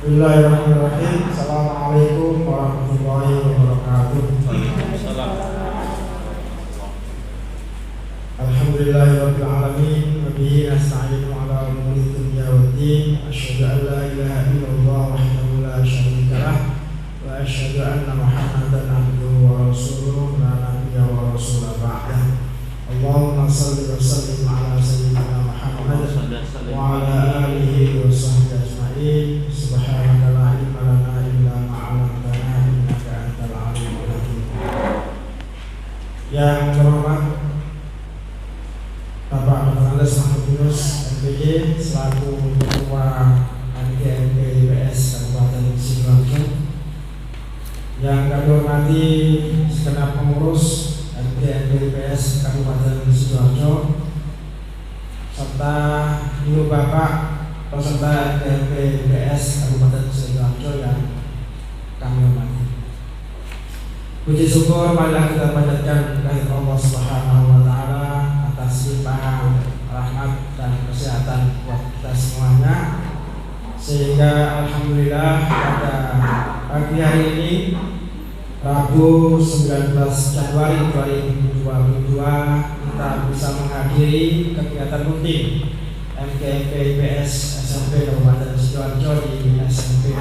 Bismillahirrahmanirrahim. Assalamualaikum warahmatullahi wabarakatuh. Alhamdulillahirabbil alamin wa bihi nasta'inu ala umuri dunya waddin. Asyhadu an la ilaha illallah wahdahu la syarika lah wa asyhadu anna Muhammadan abduhu wa rasuluh la nabiyya wa rasula ba'dah. Allahumma shalli wa sallim ala sayyidina Muhammad wa ala alihi wa sahbihi ajma'in. Subhanaka la ilma lana illa ma 'allamtana innaka antal alimul hakim. Yang terhormat Bapak Andes Mahmud Yunus MPD selaku Ketua MGMP IPS Kabupaten Sidoarjo, yang kami hormati segenap pengurus MGMP IPS Kabupaten Sidoarjo, serta ibu bapak peserta MGMP IPS Kabupaten Sidoarjo yang kami hormati. Puji syukur marilah kita panjatkan kehadirat Allah Subhanahu wa taala atas limpahan rahmat dan kesehatan buat kita semuanya, sehingga alhamdulillah pada pagi hari ini Rabu 19 Januari 2022 kita bisa menghadiri kegiatan rutin MGMP IPS SMP Kabupaten Sidoarjo di SMP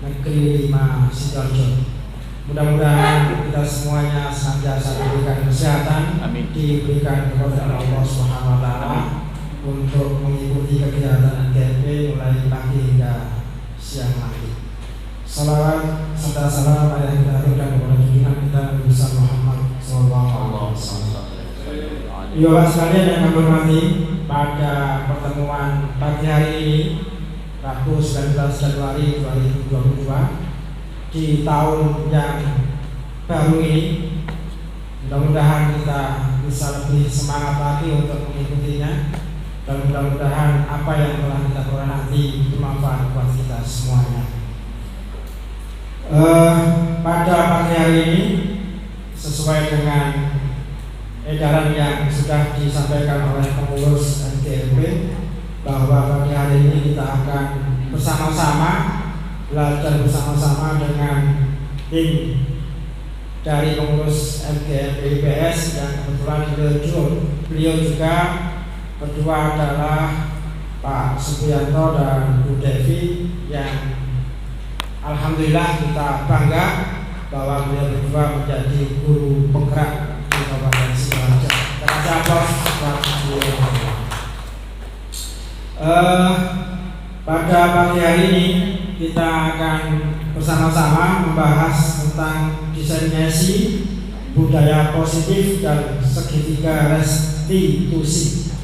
Negeri 5 Sidoarjo. Mudah-mudahan kita semuanya senantiasa diberikan kesehatan, diberikan kepada Allah Subhanahu wa taala untuk mengikuti kegiatan MGMP mulai pagi hingga siang nanti. Salawat serta salam ayah kita berikan kepada junjungan kita Nabi Muhammad SAW. Bapak sekalian yang kami hormati, pada pertemuan pagi hari ini Rabu 19 Januari 2022 di tahun yang baru ini, mudah-mudahan kita bisa lebih semangat lagi untuk mengikutinya, dan mudah-mudahan apa yang telah kita peroleh nanti bermanfaat buat kita semuanya. Pada pagi hari ini, sesuai dengan edaran yang sudah disampaikan oleh pengurus MGMP, bahwa pagi hari ini kita akan bersama-sama belajar bersama-sama dengan tim dari pengurus MGMP IPS yang kebetulan beliau juga berdua adalah Pak Supriyanto dan Bu Devi, yang alhamdulillah kita bangga bahwa beliau berdua menjadi guru penggerak di Kabupaten Sidoarjo. Terima kasih buat beliau. Pada pagi hari ini kita akan bersama-sama membahas tentang diseminasi budaya positif dan segitiga restitusi.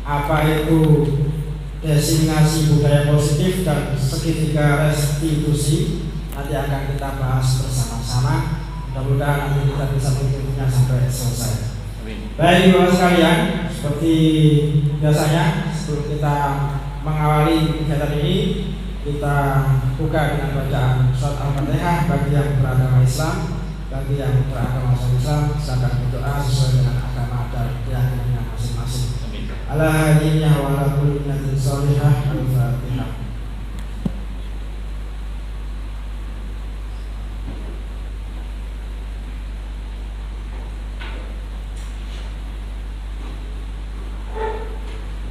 Apa itu diseminasi budaya positif dan segitiga restitusi? Nanti akan kita bahas bersama-sama. Mudah-mudahan nanti kita bisa mengikutinya sampai selesai. Baik Bapak sekalian, seperti biasanya sebelum kita mengawali kegiatan ini, kita buka dengan bacaan surat Al-Fatihah bagi yang beragama Islam, bagi yang beragama Islam silakan berdoa sesuai dengan agama dan keyakinannya masing-masing. Ala hadiyya wa ala kulli niyatin shalihah. Al-Fatihah.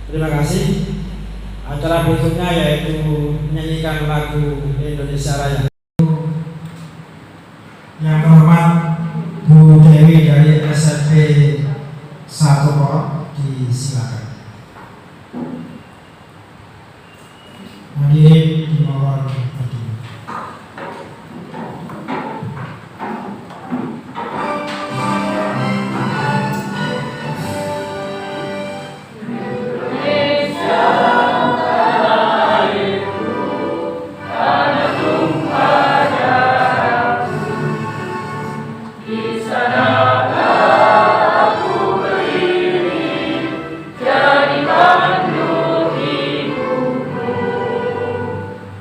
Terima kasih. Acara berikutnya yaitu menyanyikan lagu Indonesia Raya. Yang terhormat Bu Dewi dari SMP 1 Porok, disilakan. Hadirin dimohon berdiri.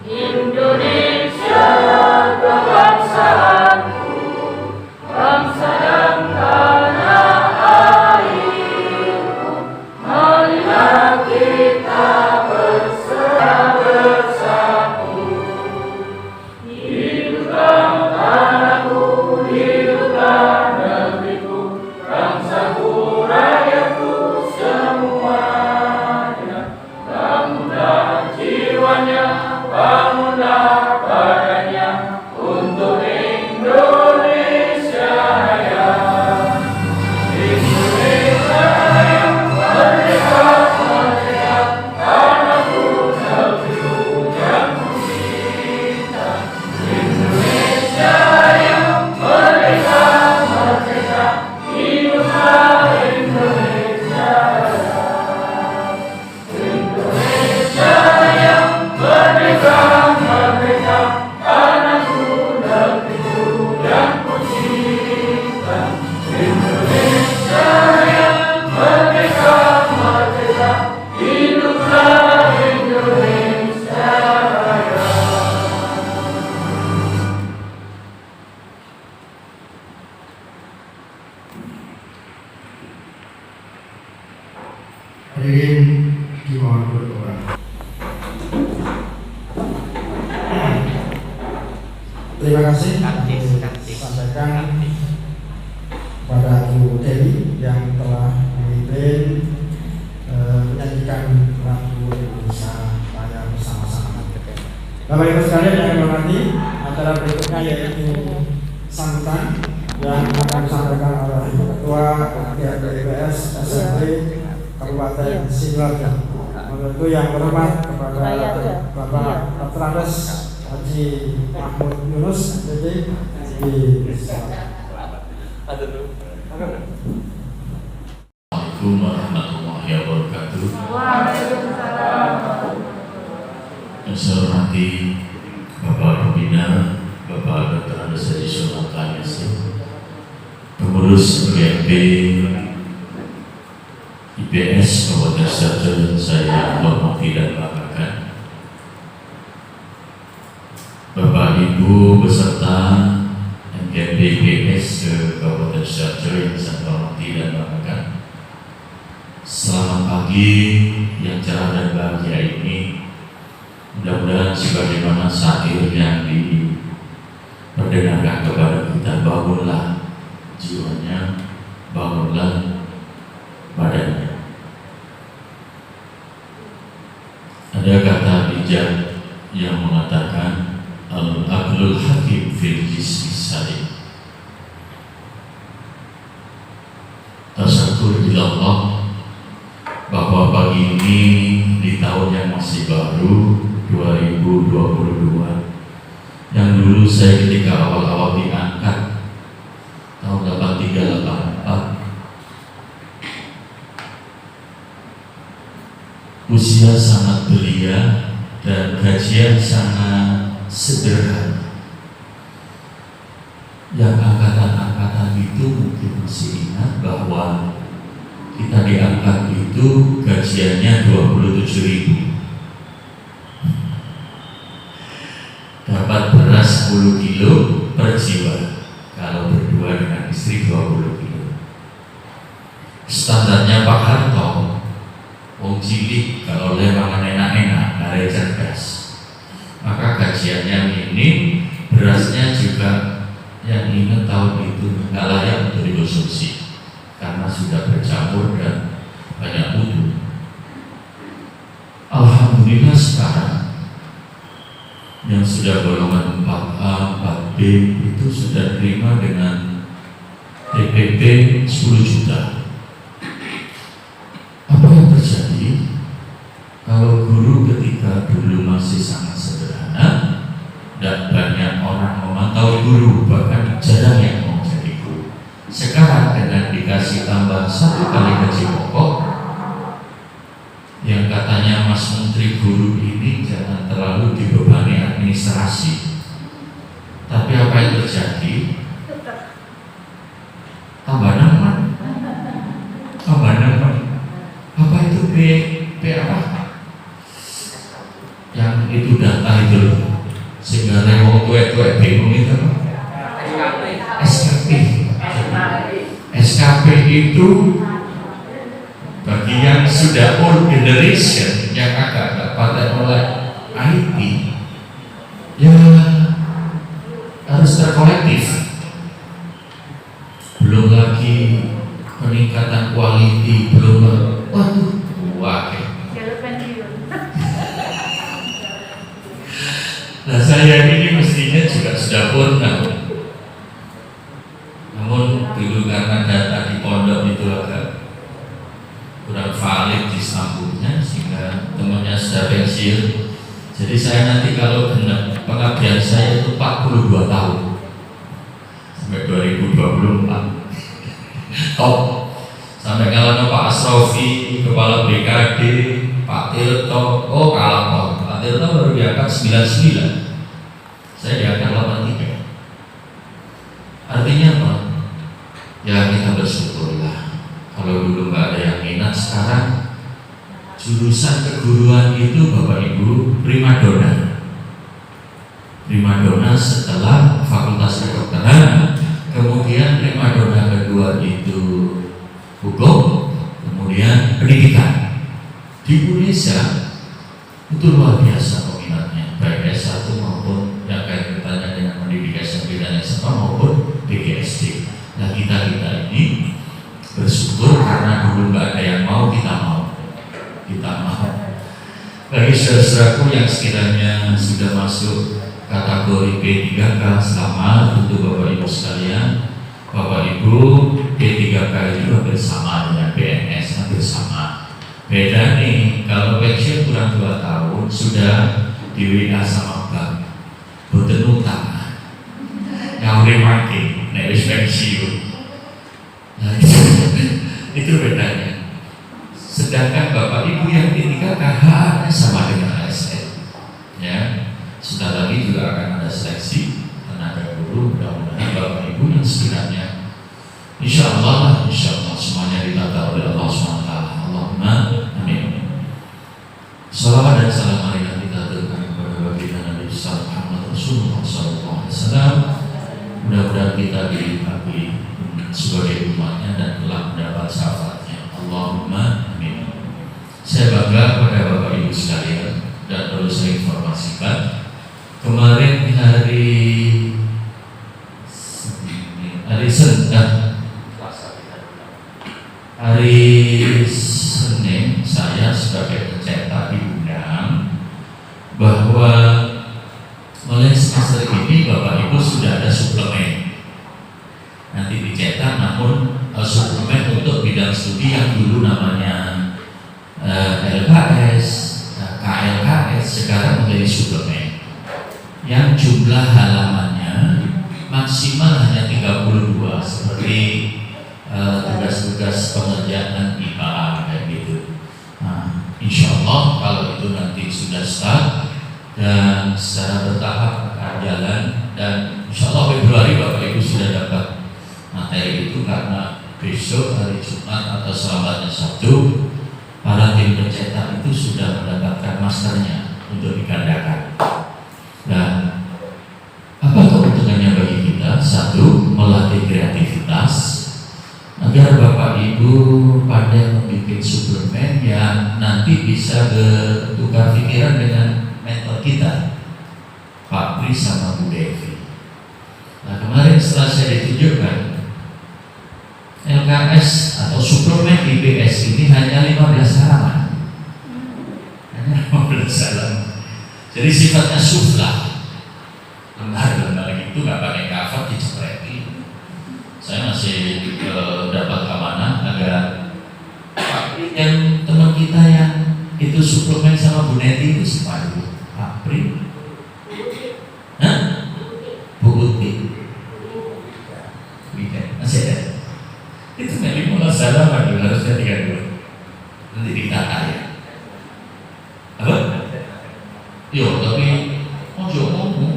Indonesia. Hadirin dimohon berdoa. Terima kasih sampaikan kepada Bu Dewi yang telah memimpin menyanyikan lagu Indonesia Raya bersama-sama. Bapak Ibu sekalian yang hormati, acara berikutnya yaitu sambutan yang akan disampaikan oleh Ibu Ketua DPS SMP Kabupaten Sidoarjo. Untuk yang hormat kepada Bapak Dr. Haji Mahmud Yunus jadi Assalamualaikum warahmatullahi wabarakatuh. Waalaikumsalam. Yang saya hormati Bapak Pembina, Bapak Dr. Andes Haji Sultan Yasin, pengurus BMP IPS Kabupaten Sidoarjo yang saya hormati dan banggakan, Bapak Ibu beserta MGMP IPS ke Kabupaten Sidoarjo yang saya hormati dan banggakan. Selamat pagi yang cerah dan bahagia ini. Mudah-mudahan sebagaimana syair yang diperdengarkan kepada kita, bangunlah jiwanya, bangunlah badannya. Ada kata bijak yang mengatakan al-aqlul hakim fil jismi salim. Tasyakur ilallah, bahwa pagi ini di tahun yang masih baru 2022, yang dulu saya ketika awal-awal diangkat tahun 83-84, usia sangat belia dan gajian sangat sederhana. Yang angkatan-angkatan itu mungkin masih ingat bahwa kita diangkat itu gajiannya 27.000, dapat beras 10 kilo per jiwa, kalau berdua dengan istri 20 kilo. Standarnya Pak Harto, wong cilik kalau lemangan enak-enak, nare cerdas, maka gajiannya minim, berasnya juga yang ingat tahun itu nggak layak untuk dikonsumsi karena sudah bercampur dan banyak mutu. Alhamdulillah sekarang yang sudah golongan 4A, 4B itu sudah terima dengan TPP 10 juta. Apa yang terjadi? Kalau guru ketika dulu masih sangat sederhana dan banyak orang memantau guru, bahkan jarang yang mau jadi guru. Sekarang dengan dikasih tambah 1 kali gaji pokok, yang katanya Mas Menteri guru ini jangan terlalu dibebani administrasi, tapi apa yang terjadi? Tambah nama, apa itu P apa? Yang itu data itu, sehingga lewat tuwek bingung itu apa? SKP itu bagi yang sudah old generation yang agak pandai oleh IT, ya harus terkolektif. Belum lagi peningkatan quality, belum Nah saya ini mestinya juga sudah purna, namun dulu karena data di pondok itu agak kurang valid disambungnya sehingga temannya sudah pensiun. Jadi saya nanti kalau genap pengabdian saya itu 42 tahun sampai 2024. Sampai kalau Pak Asrofi kepala BKD, Pak Tirto, kalah Pak Tirto baru diangkat 99, saya diangkat 83. Artinya apa? Ya kita bersyukurlah. Kalau dulu nggak ada yang minat, sekarang jurusan keguruan itu Bapak Ibu primadona. Primadona setelah fakultas kedokteran, kemudian primadona kedua itu hukum, kemudian pendidikan. Indonesia itu luar biasa peminatnya, baik S1 maupun yang kaitannya dengan pendidikan SMP dan SMA maupun PGSD. Nah kita ini bersyukur karena dulu nggak ada yang mau, kita mau. Bagi saudara-saudaraku yang sekiranya sudah masuk kategori P3K, selamat untuk Bapak Ibu sekalian. Bapak Ibu, P3K itu hampir sama dengan PNS, hampir sama. Beda nih, kalau pensiun kurang 2 tahun sudah di WA sama bank, boten utang, nyawri makin, nek wis pensiun. Nah itu bedanya. Sedangkan Bapak Ibu yang P3K hanya sama dengan ASN, ya. Sebentar lagi juga akan ada seleksi tenaga guru. Mudah-mudahan Bapak Ibu yang sekiranya Insya Allah semuanya ditata oleh Allah SWT. Allahumma amin. Salawat dan salam marilah kita aturkan kepada baginda Nabi Muhammad Rasulullah SAW. Mudah-mudahan kita diakui sebagai umatnya dan telah mendapat syafaatnya. Allahumma amin. Saya bangga pada Bapak Ibu sekalian dan perlu saya informasikan, kemarin hari Senin saya sebagai pencetak diundang bahwa mulai semester ini Bapak Ibu sudah ada suplemen nanti dicetak, namun suplemen untuk bidang studi yang dulu namanya LKS, KLKS sekarang menjadi suplemen yang jumlah halamannya maksimal hanya 32 seperti tugas-tugas pengerjaan IPA kayak gitu. Nah, insya Allah kalau itu nanti sudah start dan secara bertahap akan jalan, dan insya Allah Februari Bapak Ibu sudah dapat materi itu, karena besok hari Jumat atau selamanya Sabtu para tim pencetak itu sudah mendapatkan masternya untuk digandakan. Dan apa keuntungannya bagi kita? Satu, melatih kreativitas agar Bapak Ibu pandai membuat suplemen yang nanti bisa bertukar pikiran dengan mentor kita, Pak Pri sama Bu Devi. Nah kemarin setelah saya ditunjukkan LKS atau suplemen IPS ini hanya 15 halaman, hanya 15 halaman. Jadi sifatnya suflah, lembar itu nggak pakai cover, dicepreti. Saya masih dapat keamanan agar Pak Pri dan teman kita yang itu suplemen sama Bu Neti itu sepadu. Pak Pri, Bu Uti, masih ada. Itu memang mulai salah lagi, harusnya 32. Nanti ditata ya. Apa? Yo, tapi ojo ngomong.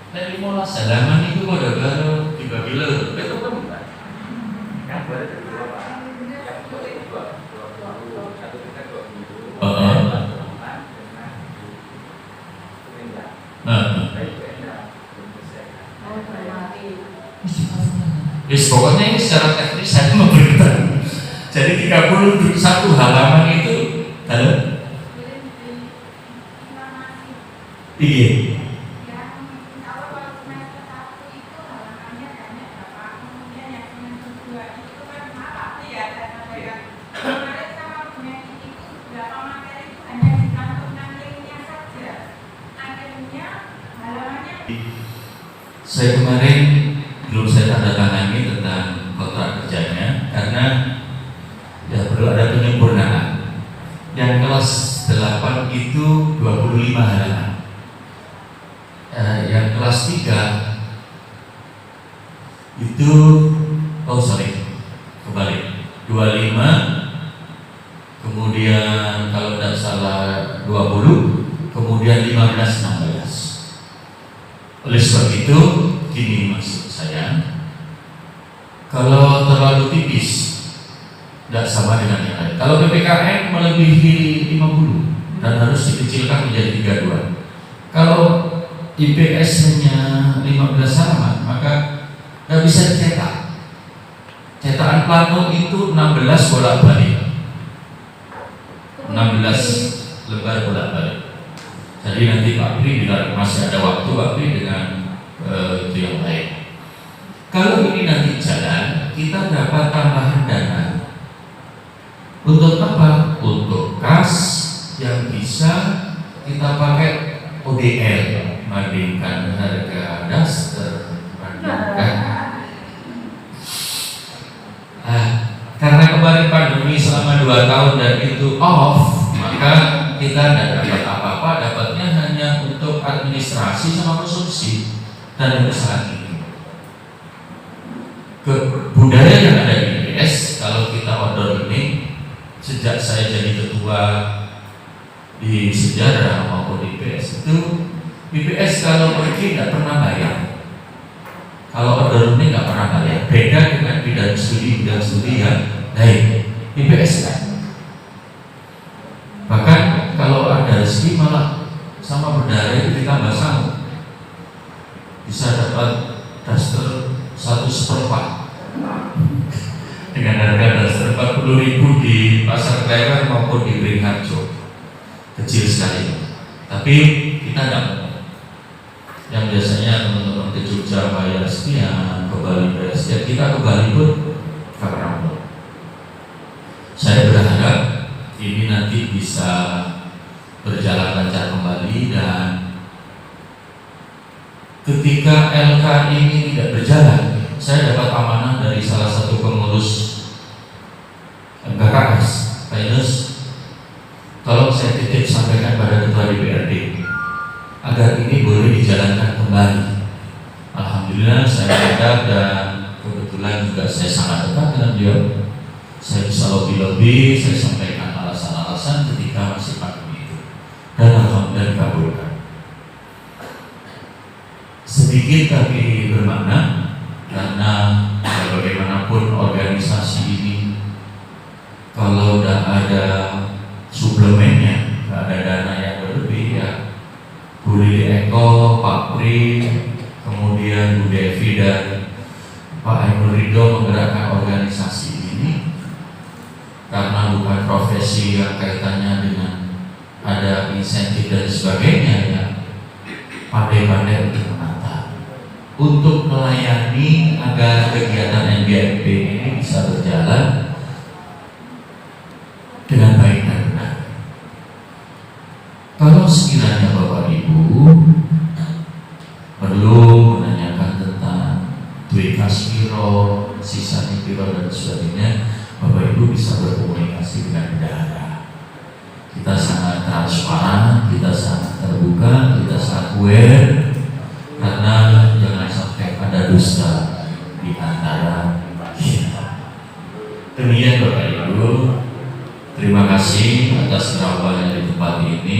Dari mulai salaman itu pada baru dibagi lho. Betul kan? Yang boleh kedua Pak. Yang boleh dua. Satu kita 2 minggu. Pokoknya ini secara teknis saya memberikan. Jadi 31 halaman itu dalam iya. Saya kemarin belum saya tanda tangani tentang kontrak kerjanya karena ya perlu ada penyempurnaan. Yang kelas 8 itu 25 halaman. Yang kelas 3 itu kembali 25, kemudian kalau tidak salah 20, kemudian 15-16. Oleh sebab itu, gini maksud saya, kalau terlalu tipis, tidak sama dengan yang lain. Kalau PPKN melebihi 50 dan harus dikecilkan menjadi 32. Kalau IPS hanya 15 halaman, maka nggak bisa dicetak. Cetakan plano itu 16 bolak-balik. 16 lembar bolak-balik. Jadi nanti Pak Pri bila masih ada waktu Pak Pri dengan itu yang lain. Kalau ini nanti jalan, kita dapat tambahan dana. Untuk apa? Untuk kas yang bisa kita pakai ODL, bandingkan harga Duster, bandingkan. Karena kemarin pandemi selama 2 tahun dan itu off, maka kita tidak dapat apa-apa, dapatnya hanya untuk administrasi sama konsumsi dan untuk saat ini. Budaya yang ada di BPS, kalau kita order ini, sejak saya jadi ketua di sejarah maupun di BPS itu, BPS kalau pergi nggak pernah bayar. Kalau order ini nggak pernah bayar. Beda dengan bidang studi yang lain. BPS kan. Bahkan kalau ada rezeki malah sama bendara itu ditambah sama. Bisa dapat Duster 1/4 dengan harga Duster 40.000 di Pasar Klewer maupun di Beringharjo, kecil sekali. Tapi kita tidak mau. Yang biasanya teman-teman ke Jogja bayar sekian, ke Bali bayar sekian, kita ke Bali pun gak pernah mau. Saya berharap ini nanti bisa berjalan lancar kembali, dan ketika LK ini tidak berjalan, saya dapat amanah dari salah satu pengurus MKKS, Pak Yunus, tolong saya titip sampaikan pada Ketua DPRD agar ini boleh dijalankan kembali. Alhamdulillah saya ada, dan kebetulan juga saya sangat dekat dengan beliau. Saya bisa lobby-lobby, saya sampaikan alasan-alasan ketika masih pandemi itu, dan alhamdulillah dikabulkan. Sedikit tapi bermakna, karena bagaimanapun organisasi ini kalau udah ada suplemennya, nggak ada dana yang berlebih, ya Bu Lili Eko, Pak Pri, kemudian Bu Devi dan Pak Ainul Ridho menggerakkan organisasi ini karena bukan profesi yang kaitannya dengan ada insentif dan sebagainya, ya pandai-pandai untuk menata, untuk melayani agar kegiatan NBMP ini bisa berjalan dengan baik dan benar. Kalau sekiranya Bapak Ibu perlu menanyakan tentang duit kaspiro, sisa piro dan sebagainya, Bapak Ibu bisa berkomunikasi dengan bendahara. Kita sangat transparan, kita sangat terbuka, kita sangat aware, karena jangan sampai ada dusta di antara kita. Demikian Bapak Ibu, terima kasih atas kerawatannya di tempat ini.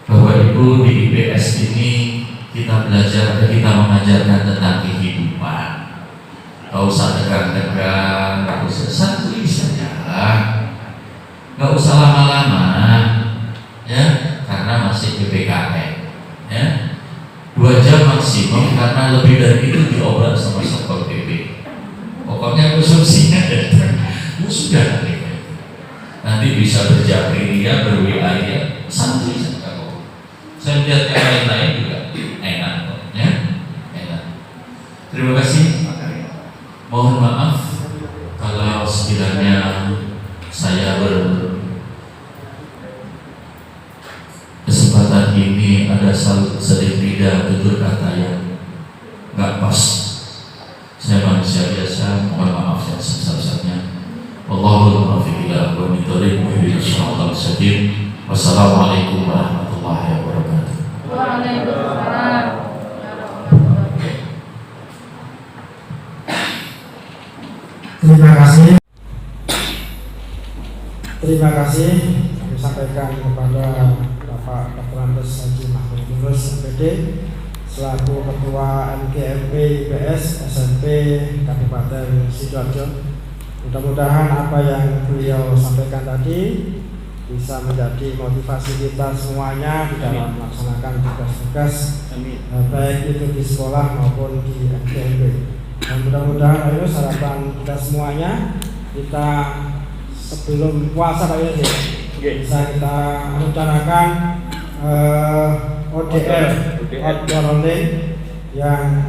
Bapak Ibu, di IPS ini kita belajar, kita mengajarkan tentang kehidupan. Gak usah tegang-tegang, gak usah santai saja, gak usah lama-lama, ya, karena masih PPKM, ya, 2 jam maksimum, karena lebih dari itu diobrak sama Satpol PP. Pokoknya konsumsinya sudah nanti bisa berjabri ya, ber-WA ya, santai saja. Saya lihat yang lain-lain juga enak kok, ya, enak. Terima kasih. Mohon maaf kalau sekiranya saya kesempatan ini ada sedikit tutur kata yang nggak pas. Saya manusia biasa, mohon maaf yang sebesar-besarnya. Wallahul muwaffiq ila aqwamit thoriq wa bihi insyaallah sadir. Wassalamualaikum warahmatullahi wabarakatuh. Waalaikumsalam. Terima kasih. Terima kasih kami sampaikan kepada Bapak Dr. Andes Haji Mahmud Yunus MPD selaku Ketua MGMP IPS SMP Kabupaten Sidoarjo. Mudah-mudahan apa yang beliau sampaikan tadi bisa menjadi motivasi kita semuanya di dalam melaksanakan tugas-tugas baik itu di sekolah maupun di MGMP. Dan mudah-mudahan ayo harapan kita semuanya, kita sebelum puasa Pak Yunus, bisa kita rencanakan ODR outdoor rolling yang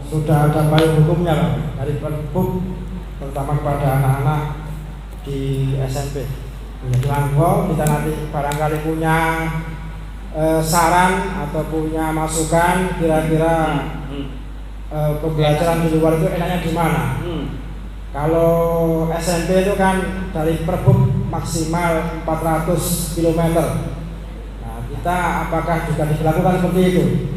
sudah ada payung hukumnya Pak, dari Perhub, terutama kepada anak-anak di SMP. Jadi monggo kita nanti barangkali punya saran atau punya masukan kira-kira pembelajaran di luar itu enaknya di mana. Kalau SMP itu kan dari Perhub maksimal 400 km. Nah, kita apakah juga diberlakukan seperti itu?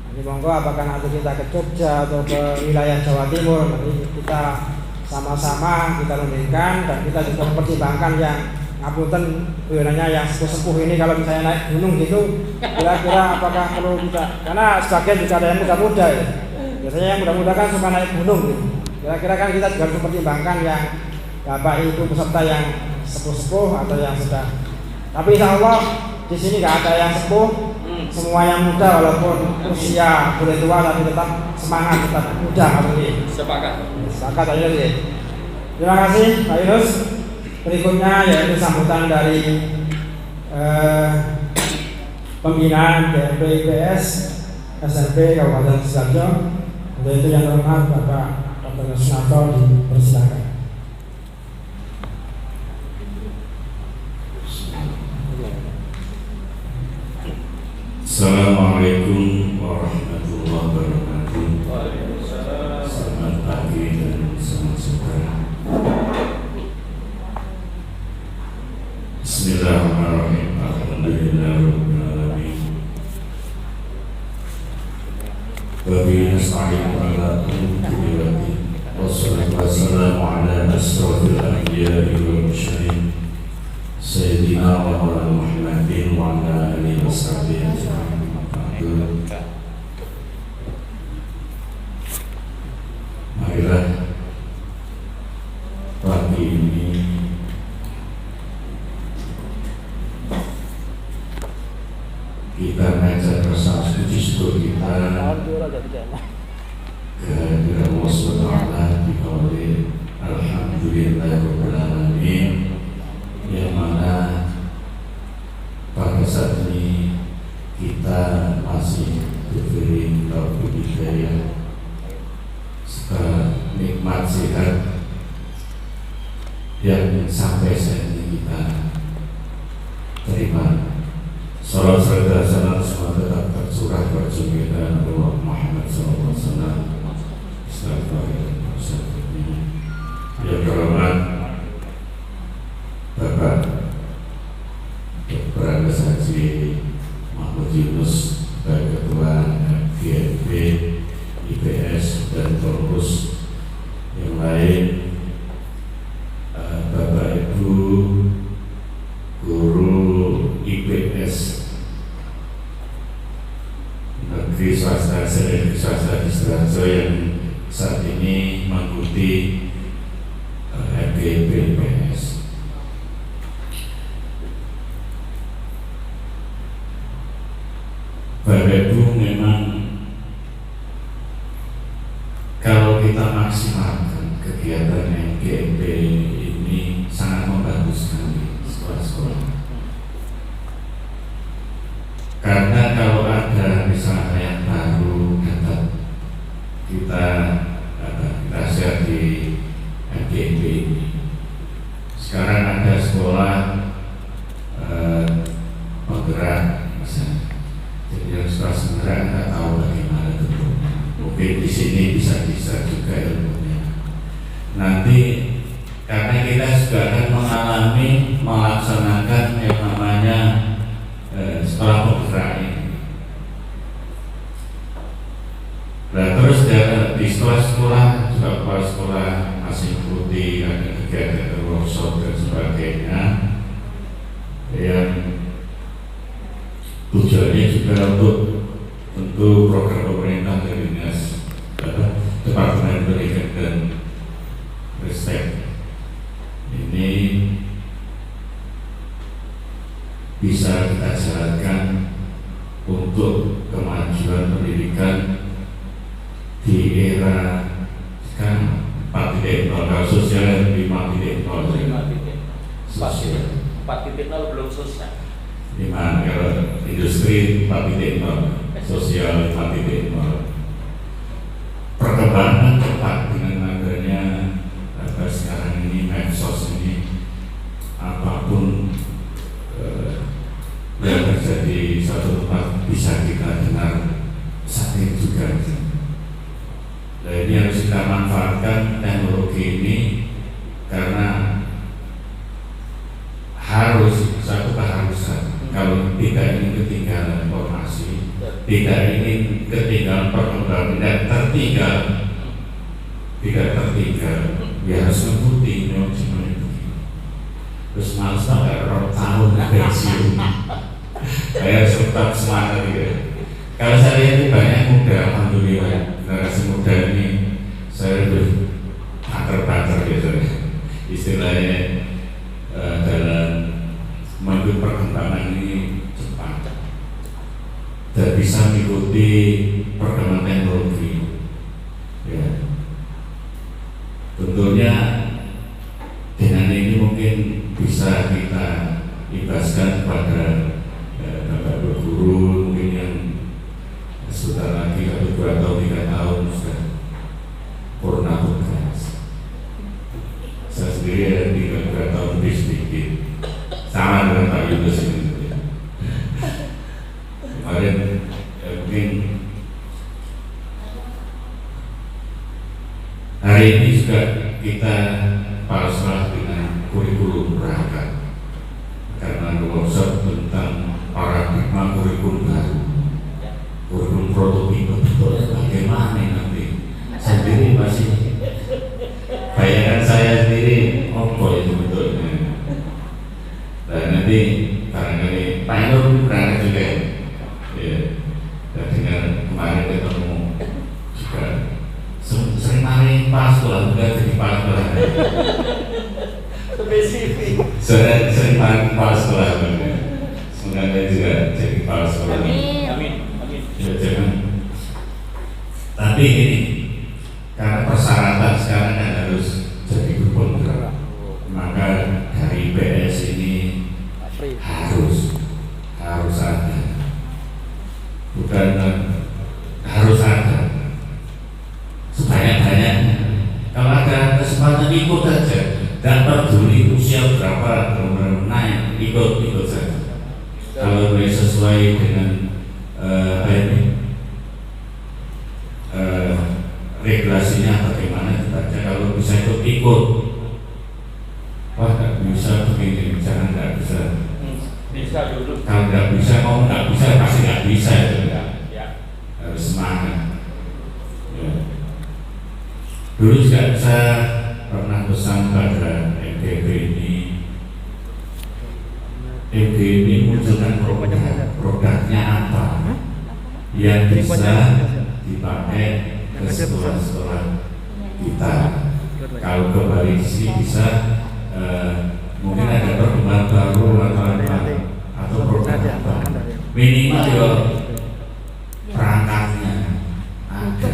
Jadi monggo apakah nanti kita ke Jogja atau ke wilayah Jawa Timur, nanti kita sama-sama kita rundingkan dan kita juga mempertimbangkan yang ngapunten biasanya yang sepuh-sepuh ini kalau misalnya naik gunung gitu, kira-kira apakah perlu kita, karena sebagian juga ada yang muda-muda ya. Biasanya yang muda-muda kan suka naik gunung gitu. Kira-kira kan kita juga harus mempertimbangkan yang bapak ibu peserta yang sepuh-sepuh atau yang sudah. Tapi insya Allah di sini nggak ada yang sepuh, semua yang muda walaupun usia boleh tua tapi tetap semangat, tetap muda ini. Sepakat aja sih. Terima kasih Pak Yunus. Berikutnya yaitu sambutan dari pembinaan DMP IPS SMP Kabupaten Sidoarjo. Untuk itu yang terhormat Bapak Dr. Sunarto dipersilakan. Assalamualaikum warahmatullahi wabarakatuh. Selamat pagi dan selamat sore. Bismillahirrahmanirrahim. Alhamdulillahirabbil alamin. Wa bihi nasta'in ala umuri dunya. Wassalatu wassalamu ala asrofil anbiya'i wal mursalin. Sayyidina wa maulana Muhammadin wa ala alihi washabihi ajma'in. Marilah pagi ini kita mengajak rasa puji syukur kita kehadiran Allah SWT di qauli alhamdulillahirabbil alamin, yang mana pada saat ini kita masih diberi taufik hidayah serta nikmat sehat yang sampai saat ini kita terima. Salam serta salam semua tetap tercurah berjumlah Allah Muhammad SAW. Yang terhormat Bapak Dr. Andes Haji Mahmud Yunus sebagai Ketua DMP IPS dan pengurus yang lain, Bapak Ibu guru IPS negeri swasta dan swasta di Sidoarjo yang saat ini mengikuti FGP IPS. Bapak Ibu, memang kalau kita maksimalkan kegiatan FGP ini sangat membantu sekali sekolah-sekolah. Karena kalau ada misalnya yang baru datang, kita share di FGP ini. Sekarang ada sekolah penggerak misalnya. Jadi yang sekolah penggerak nggak tahu bagaimana bentuknya. Mungkin di sini bisa juga ilmunya. Nanti karena kita juga akan mengalami melaksanakan yang namanya sekolah penggerak ini. Nah, terus di sekolah-sekolah juga sekolah masih mengikuti ada kegiatan workshop dan sebagainya yang tujuannya juga untuk tentu program pemerintah dari dinas Departemen Pendidikan dan Ristek ini bisa kita jalankan untuk kemajuan pendidikan di era sekarang 4.0, kalau sosial 5.0. sosial. 4.0 belum sosial. Dimana kalau industri 4.0, sosial 4.0. Perkembangan cepat dengan adanya sekarang ini medsos ini, apapun yang terjadi satu tempat bisa kita dengar saat ini juga. Nah, ini harus kita manfaatkan teknologi ini karena harus satu keharusan. Kalau tidak ingin ketinggalan informasi, tidak ingin ketinggalan perkembangan, tidak tertinggal, ya harus mengikuti semuanya begini. Terus malas sampai 2 tahun pensiun, saya tetap semangat gitu. Kalau saya lihat ini banyak muda, alhamdulillah generasi muda ini saya lebih banter-banter gitu, istilahnya dalam mengikuti perkembangan ini cepat dan bisa mengikuti perkembangan teknologi. Ya, tentunya dengan ini mungkin bisa kita ibaskan kepada bapak guru mungkin yang sudah lagi 1, 2 atau 3 tahun sudah purna tugas. Saya sendiri ada 3 tahun lebih sedikit, sama dengan Pak Yunus ini. Kemarin mungkin hari ini juga kita sekolah dengan kurikulum beragam karena workshop tentang paradigma kurikulum baru, kurikulum prototipe betul bagaimana nanti. Saya sendiri masih bayangan saya sendiri itu betulnya. Dan nanti barangkali Pak Nur berangkat juga ya. Dan dengan kemarin ketemu juga sering mari pas sekolah juga jadi kepala sekolah. Spesifik. Sering mari kepala sekolah. Semoga juga jadi kepala sekolah. Amin. Ya, jangan. Tapi ini karena persyaratan sekarang kan harus jadi guru penggerak, maka dari IPS ini harus ada, bukan harus ada sebanyak-banyaknya. Kalau ada kesempatan ikut saja, dan peduli usia berapa, kemudian naik ikut saja. Kalau sesuai dengan regulasinya bagaimana kita baca. Kalau bisa ikut, wah nggak bisa begini, jangan nggak bisa. Bisa dulu. Kalau nggak bisa, mau nggak bisa pasti nggak bisa itu. Ya. Harus semangat. Ya. Dulu juga saya pernah pesan pada MGB ini munculkan produknya apa yang bisa dipakai ke sekolah-sekolah kita. Kalau kembali di sini bisa mungkin ada perkembangan baru atau program apa, minimal ya perangkatnya ada.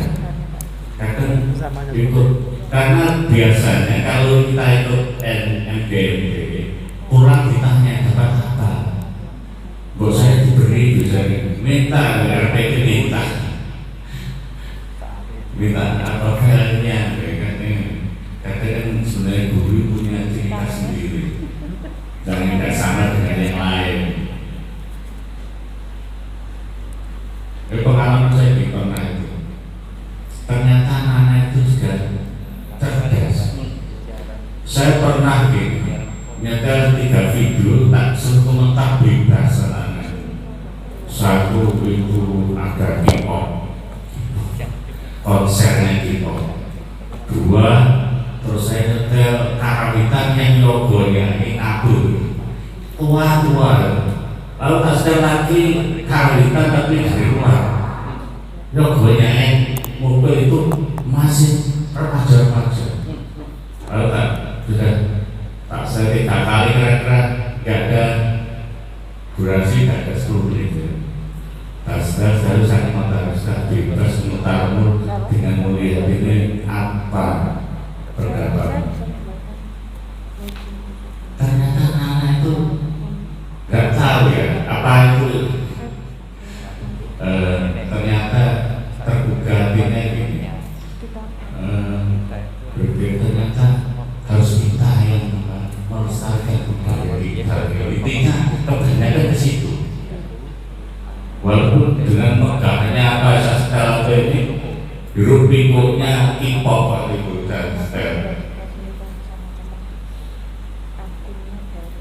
Kadang ikut, karena biasanya kalau kita ikut MGMD pulang ditanya dapat apa, bos saya diberi bisa minta RPT minta apa filenya, kadang sebenarnya guru punya cerita sendiri dan tidak sama dengan yang lain. Pengalaman saya di kota itu, ternyata anak itu juga cerdas. Saya pernah nyetel 3 video tak suruh komentar bebas anak. Satu itu ada K-pop, konsernya K-pop. 2, terus saya nyetel karawitan yang logonya ini kabur tua. Lalu tak setel lagi karawitan tapi dari luar, logonya mobil itu masih remaja. Lalu tak sudah tak saya 3 kali kira-kira nggak ada durasi, nggak ada 10 menit. Tas harus saya komentar bebas komentarmu dengan melihat ini apa pendapat. Ternyata Grup ikutnya K-pop waktu itu dan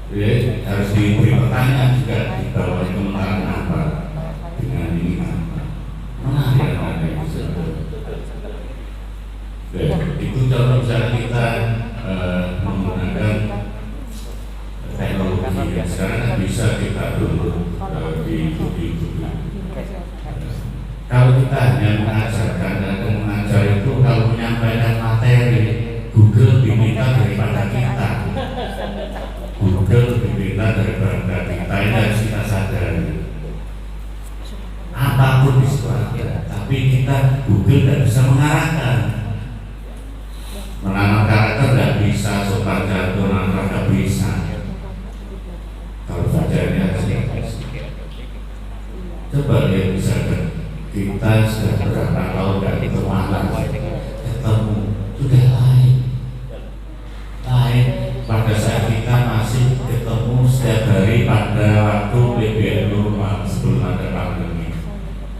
ya, harus diberi pertanyaan juga di bawah komentar apa dengan ini apa. Menarik ada itu. Itu contoh misalnya kita menggunakan teknologi yang sekarang kan bisa kita download di YouTube. Kalau kita hanya mengajarkan dan mengajar itu kalau menyampaikan materi, Google diminta daripada kita. Google diminta daripada kita, ini harus kita sadari. Apapun di situ ada, tapi kita Google tidak bisa mengarahkan. Menanam karakter tidak bisa, sopan jatuh tidak bisa. Kalau belajarnya tidak bisa. Coba lihat misalkan kita sudah berapa tahun dari kemana ketemu sudah lain. Pada saat kita masih ketemu setiap hari pada waktu PBN normal sebelum ada pandemi,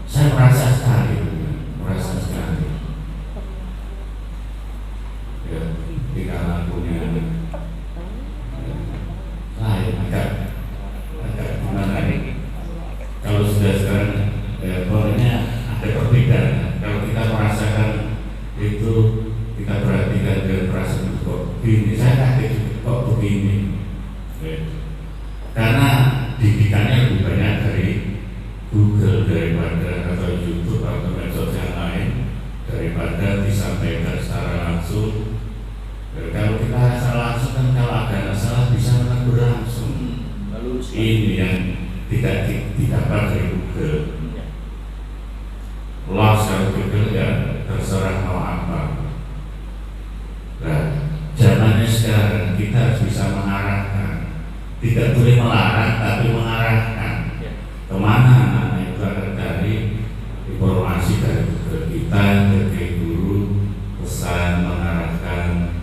saya merasa sekali. Ya, ketika lakunya lain agak gimana ini? Kalau sudah sekarang pokoknya ada perbedaan. Kalau kita merasakan itu, kita perhatikan dan perasaan kok begini, saya kaget kok begini. Karena didikannya lebih banyak dari Google daripada atau YouTube atau medsos yang lain daripada disampaikan secara langsung. Kalau kita salah langsung kan kalau ada masalah bisa menegur langsung. Ini yang tidak didapat dari Google. Loss kalau Google ya terserah mau apa. Nah, zamannya sekarang kita harus bisa mengarahkan. Tidak boleh melarang tapi mengarahkan. Kemana anak itu akan cari informasi dari Google kita, dari guru, pesan, mengarahkan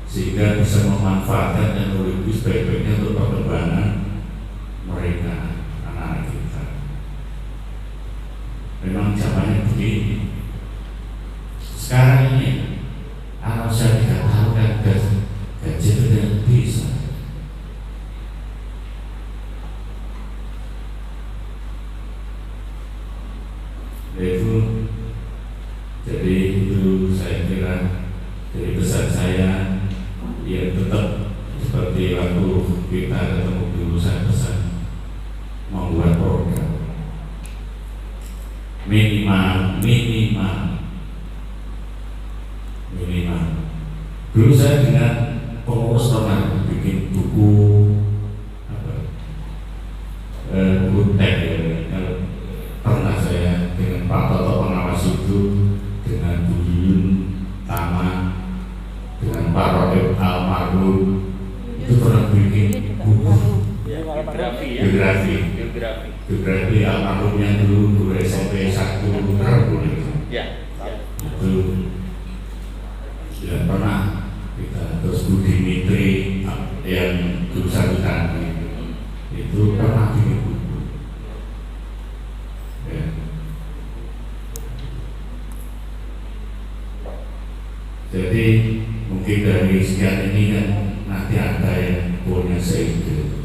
sehingga bisa memanfaatkan teknologi sebaik-baiknya untuk perkembangan mereka, anak-anak kita. Memang zamannya begini. Sekarang ini anak saya tidak tahu kan gaji itu tidak bisa. Jadi itu saya kira dari pesan saya ya tetap seperti waktu kita ketemu dulu saya pesan membuat program minimal. Dulu saya dengan pengurus pernah bikin buku buku teks ya. Pernah saya dengan Pak Toto pengawas itu, dengan Bu Yun Tama, dengan Pak Rohib almarhum itu pernah bikin buku biografi almarhum yang dulu guru SMP 1 Rabu ya. Itu ya pernah kita. Terus Bu Dimitri yang guru satu tadi itu pernah bikin buku. Jadi mungkin dari sekian ini kan nanti ada yang punya seide.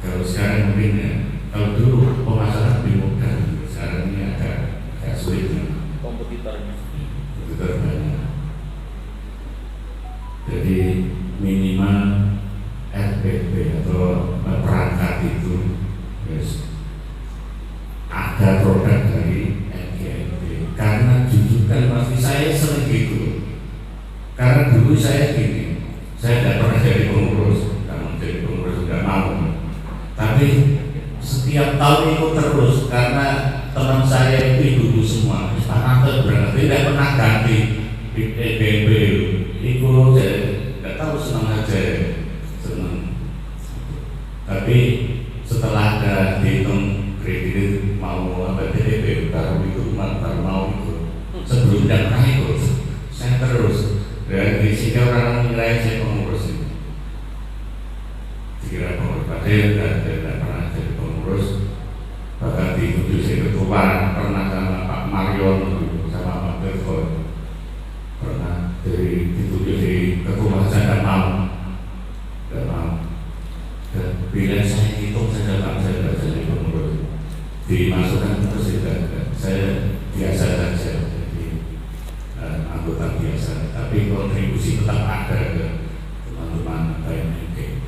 Kalau sekarang mungkin ya, kalau dulu pemasaran lebih mudah, sekarang ini agak sulit. Kompetitornya banyak. Jadi minimal RPP atau perangkat itu yes, ada produk dari NGNP. Karena jujur kan pasti saya sering gitu. Karena dulu saya gini, saya tidak pernah jadi pengurus, tidak mau. Tapi setiap tahun ikut terus karena teman saya itu ibu semua. Anak berarti tidak pernah ganti EBB. Ikut tidak tahu senang aja, senang. Tapi setelah ada dihitung kredit mau apa DP baru itu baru mau ikut. Sebelum tidak pernah ikut, saya terus. Dan di sini orang menilai saya pengurus itu. Dikira pengurus Padel dan tidak pernah jadi pengurus. Bahkan di Kudus ketua pernah sama Pak Mario dituduh di ketua saya nggak mau. Dan bila saya hitung saya nggak jadi pengurus, dimasukkan terus saya biasa saja jadi anggota biasa, tapi kontribusi tetap ada ke teman-teman BMGP.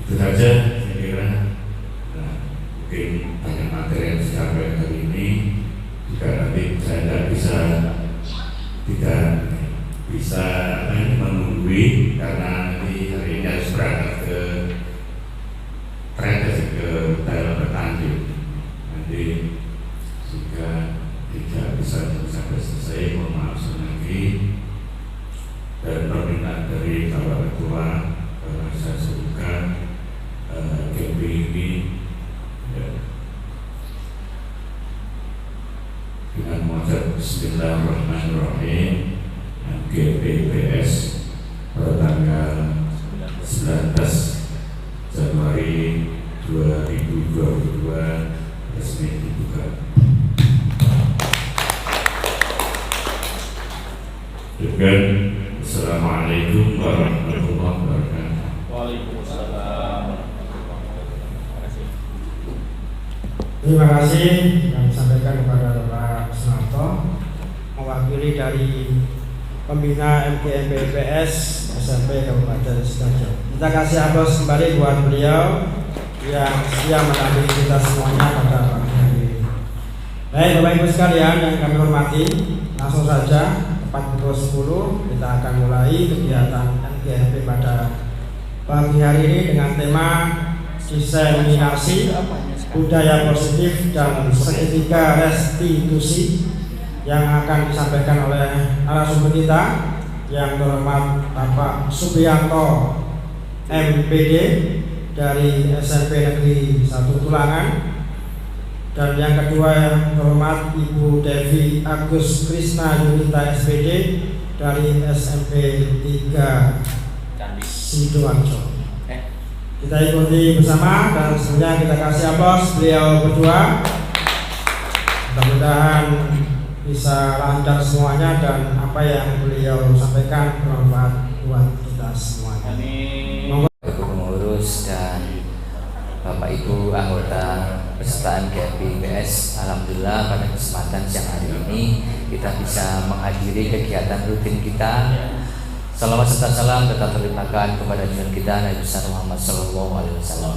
Itu saja saya kira. Mungkin banyak materi yang disampaikan hari ini, jika nanti saya tidak bisa menunggui karena nanti hari ini harus berangkat ke Thailand bertanding. Nanti jika tidak bisa sampai selesai, mohon maaf lagi. Dan permintaan dari Bapak Ketua, saya sebutkan GP ini dengan mengucap Bismillahirrahmanirrahim. GPPS pada tanggal 19 Januari 2022 resmi dibuka. Dengan Assalamualaikum warahmatullahi wabarakatuh. Waalaikumsalam. Terima kasih yang disampaikan kepada Bapak Sunarto mewakili dari pembina MGMPPS SMP Kabupaten Sidoarjo. Kita kasih aplaus kembali buat beliau yang siap menampilkan kita semuanya pada pagi hari ini. Baik Bapak Ibu sekalian yang kami hormati, langsung saja tepat pukul 10 kita akan mulai kegiatan MGMP pada pagi hari ini dengan tema diseminasi budaya positif dan segitiga restitusi yang akan disampaikan oleh narasumber kita yang terhormat Bapak Subianto MPD dari SMP Negeri 1 Tulangan, dan yang kedua yang terhormat Ibu Devi Agus Krisna Yunita SPD dari SMP 3 Sidoarjo. Kita ikuti bersama dan sebenarnya kita kasih aplaus beliau berdua. Mudah-mudahan bisa lancar semuanya dan apa yang beliau sampaikan bermanfaat buat kita semuanya. Amin. Ibu pengurus dan Bapak Ibu anggota peserta MGMPPS, alhamdulillah pada kesempatan siang hari ini kita bisa menghadiri kegiatan rutin kita. Salawat serta salam tetap terlimpahkan kepada junjungan kita Nabi besar Muhammad SAW.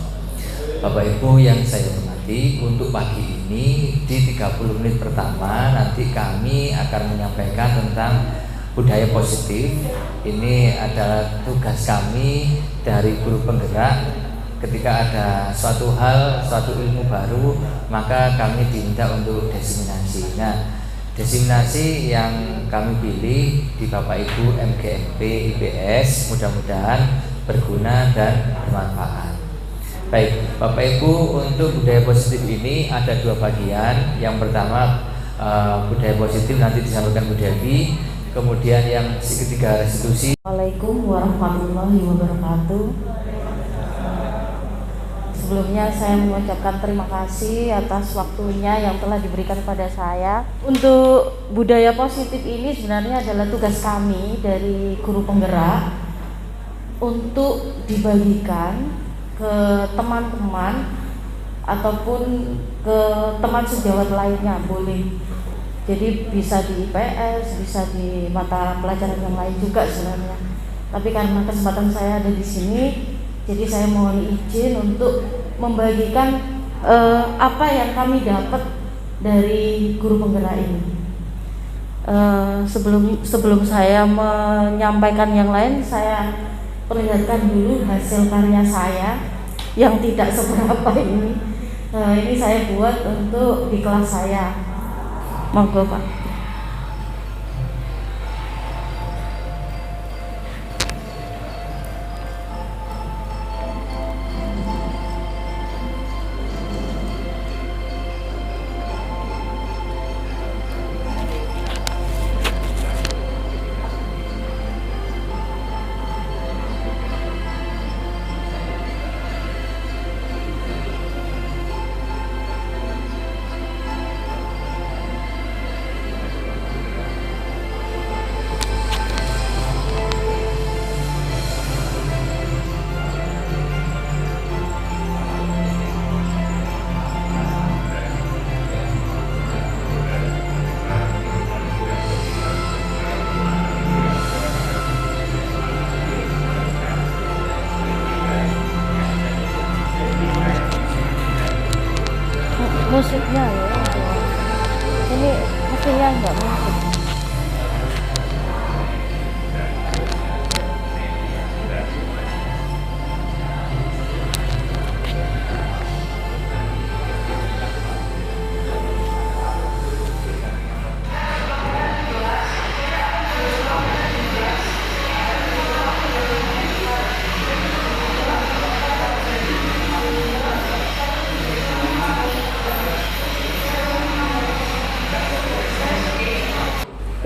Bapak Ibu yang saya hormati, untuk pagi ini di 30 menit pertama nanti kami akan menyampaikan tentang budaya positif. Ini adalah tugas kami dari guru penggerak. Ketika ada suatu hal, suatu ilmu baru, maka kami diminta untuk diseminasi. Nah, diseminasi yang kami pilih di Bapak Ibu MGMP IPS mudah-mudahan berguna dan bermanfaat. Baik, Bapak Ibu, untuk budaya positif ini ada dua bagian. Yang pertama budaya positif nanti disampaikan Bu Devi, kemudian yang ketiga restitusi. Assalamualaikum warahmatullahi wabarakatuh. Sebelumnya saya mengucapkan terima kasih atas waktunya yang telah diberikan kepada saya. Untuk budaya positif ini sebenarnya adalah tugas kami dari guru penggerak untuk dibagikan ke teman-teman ataupun ke teman sejawat lainnya, boleh. Jadi bisa di IPS, bisa di mata pelajaran yang lain juga sebenarnya. Tapi karena kesempatan saya ada di sini, jadi saya mohon izin untuk membagikan apa yang kami dapat dari guru penggerak ini. Sebelum saya menyampaikan yang lain, saya perlihatkan dulu hasil karya saya yang tidak seberapa ini. Ini saya buat untuk di kelas saya. Monggo Pak.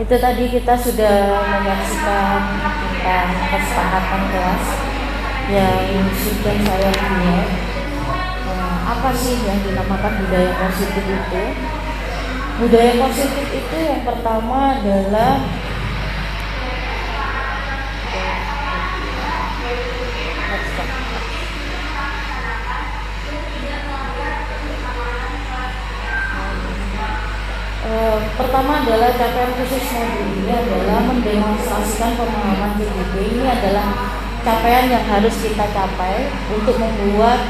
Itu tadi kita sudah menyaksikan tentang kesepakatan kelas yang sudah saya buat. Apa sih yang dinamakan budaya positif itu? Budaya positif itu yang pertama adalah pertama adalah capaian khusus modul ini adalah mendemonstrasikan pemahaman CGP. Ini adalah capaian yang harus kita capai untuk membuat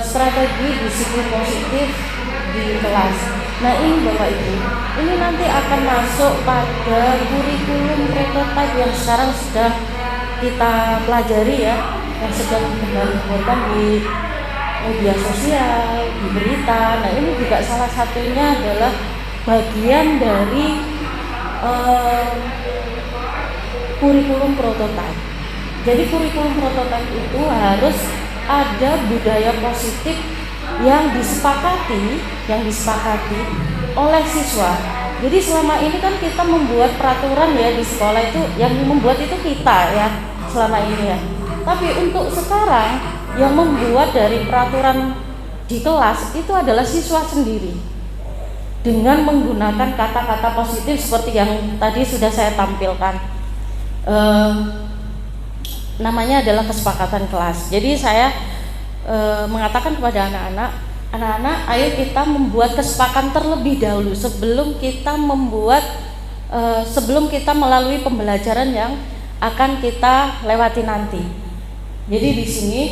strategi disiplin positif di kelas. Nah ini Bapak Ibu, ini nanti akan masuk pada kurikulum prototipe yang sekarang sudah kita pelajari ya, yang sedang dikembangkan di media sosial, di berita. Nah ini juga salah satunya adalah bagian dari kurikulum prototipe. Jadi kurikulum prototipe itu harus ada budaya positif yang disepakati oleh siswa. Jadi selama ini kan kita membuat peraturan ya di sekolah itu, yang membuat itu kita ya selama ini ya. Tapi untuk sekarang yang membuat dari peraturan di kelas itu adalah siswa sendiri, dengan menggunakan kata-kata positif seperti yang tadi sudah saya tampilkan. Namanya adalah kesepakatan kelas. Jadi saya mengatakan kepada anak-anak, ayo kita membuat kesepakatan terlebih dahulu sebelum kita melalui pembelajaran yang akan kita lewati nanti. Jadi di sini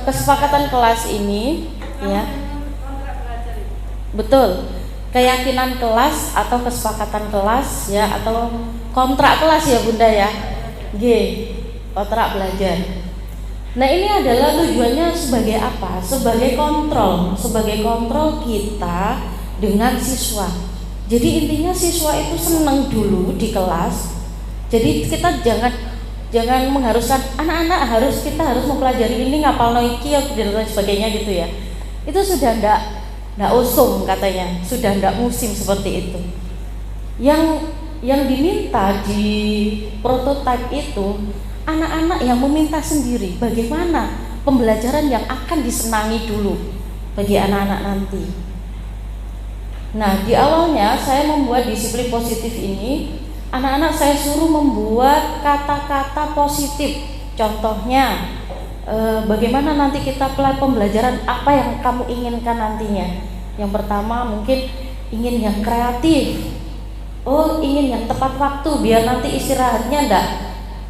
kesepakatan kelas ini ya, betul, keyakinan kelas atau kesepakatan kelas ya, atau kontrak kelas ya Bunda ya, G, kontrak belajar. Nah ini adalah tujuannya sebagai apa? Sebagai kontrol kita dengan siswa. Jadi intinya siswa itu senang dulu di kelas. Jadi kita jangan mengharuskan anak-anak kita harus mempelajari ini, ngapal noiki dan lain sebagainya gitu ya. Itu sudah ndak usum katanya, sudah ndak musim seperti itu. Yang diminta di prototipe itu anak-anak yang meminta sendiri bagaimana pembelajaran yang akan disenangi dulu bagi anak-anak nanti. Nah di awalnya saya membuat disiplin positif ini, anak-anak saya suruh membuat kata-kata positif. Contohnya bagaimana nanti kita pembelajaran, apa yang kamu inginkan nantinya. Yang pertama mungkin ingin yang kreatif, ingin yang tepat waktu biar nanti istirahatnya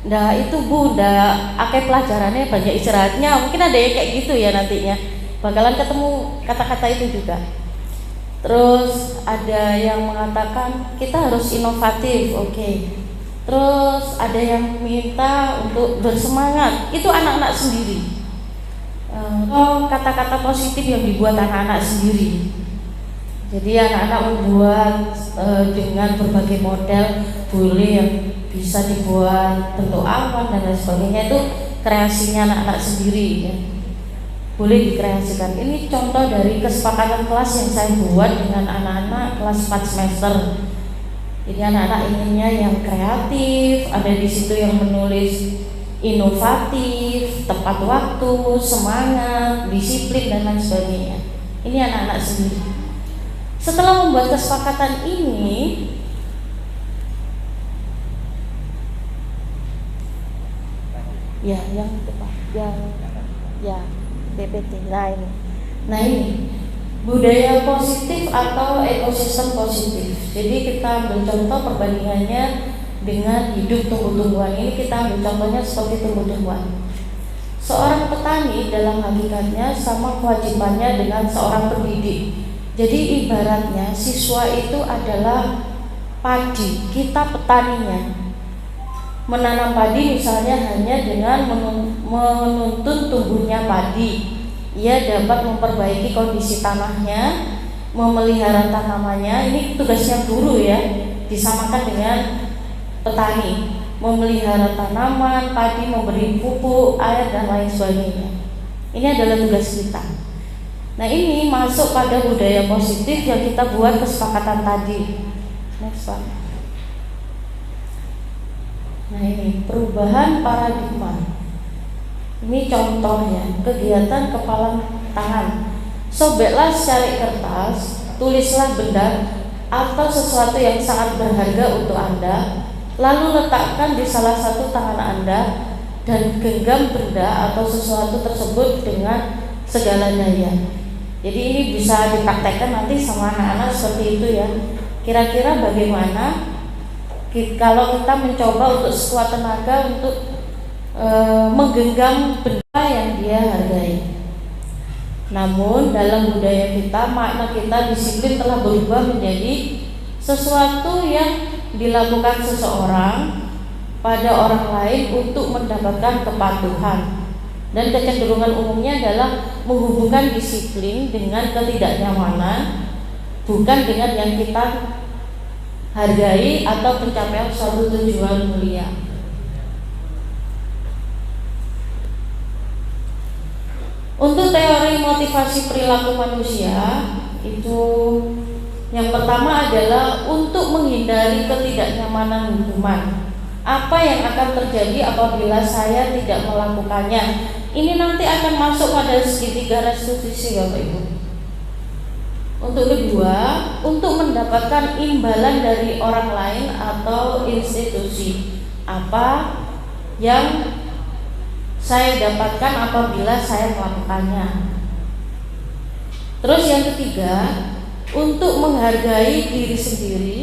ndak itu Bu, ndak akeh pelajarannya banyak istirahatnya. Mungkin ada yang kayak gitu ya, nantinya bakalan ketemu kata-kata itu juga. Terus ada yang mengatakan kita harus inovatif, oke. Terus ada yang minta untuk bersemangat, itu anak-anak sendiri. Kata-kata positif yang dibuat anak-anak sendiri. Jadi anak-anak membuat dengan berbagai model, boleh yang bisa dibuat bentuk awan dan lain sebagainya, itu kreasinya anak-anak sendiri ya. Boleh dikreasikan. Ini contoh dari kesepakatan kelas yang saya buat dengan anak-anak kelas 4 semester. Jadi anak-anak inginnya yang kreatif, ada di situ yang menulis inovatif, tepat waktu, semangat, disiplin dan lain sebagainya. Ini anak-anak sendiri. Setelah membuat kesepakatan ini, ya yang itu Pak, ya PPT. Nah ini budaya positif atau ekosistem positif. Jadi kita ambil contoh perbandingannya dengan hidup tumbuh-tumbuhan. Ini kita ambil contohnya seperti tumbuh-tumbuhan. Seorang petani dalam hakikatnya sama kewajibannya dengan seorang pendidik. Jadi ibaratnya siswa itu adalah padi, kita petaninya. Menanam padi misalnya hanya dengan menuntun tumbuhnya padi. Ia dapat memperbaiki kondisi tanahnya, memelihara tanamannya. Ini tugasnya guru ya, disamakan dengan petani. Memelihara tanaman, padi, memberi pupuk, air dan lain sebagainya. Ini adalah tugas kita. Nah ini masuk pada budaya positif yang kita buat kesepakatan tadi. Next Pak. Nah ini perubahan paradigma. Ini contohnya kegiatan kepala tangan. Sobeklah secari kertas, tulislah benda atau sesuatu yang sangat berharga untuk Anda, lalu letakkan di salah satu tangan Anda dan genggam benda atau sesuatu tersebut dengan segala daya. Jadi ini bisa dipraktekkan nanti sama anak-anak seperti itu ya. Kira-kira bagaimana kalau kita mencoba untuk sekuat tenaga untuk menggenggam benda yang dia hargai. Namun dalam budaya kita, makna kita disiplin telah berubah menjadi sesuatu yang dilakukan seseorang pada orang lain untuk mendapatkan kepatuhan. Dan kecenderungan umumnya adalah menghubungkan disiplin dengan ketidaknyamanan, bukan dengan yang kita hargai atau pencapaian suatu tujuan mulia. Untuk teori motivasi perilaku manusia itu yang pertama adalah untuk menghindari ketidaknyamanan hukuman. Apa yang akan terjadi apabila saya tidak melakukannya? Ini nanti akan masuk pada segitiga restitusi Bapak Ibu. Untuk kedua, untuk mendapatkan imbalan dari orang lain atau institusi. Apa yang saya dapatkan apabila saya melakukannya. Terus yang ketiga, untuk menghargai diri sendiri,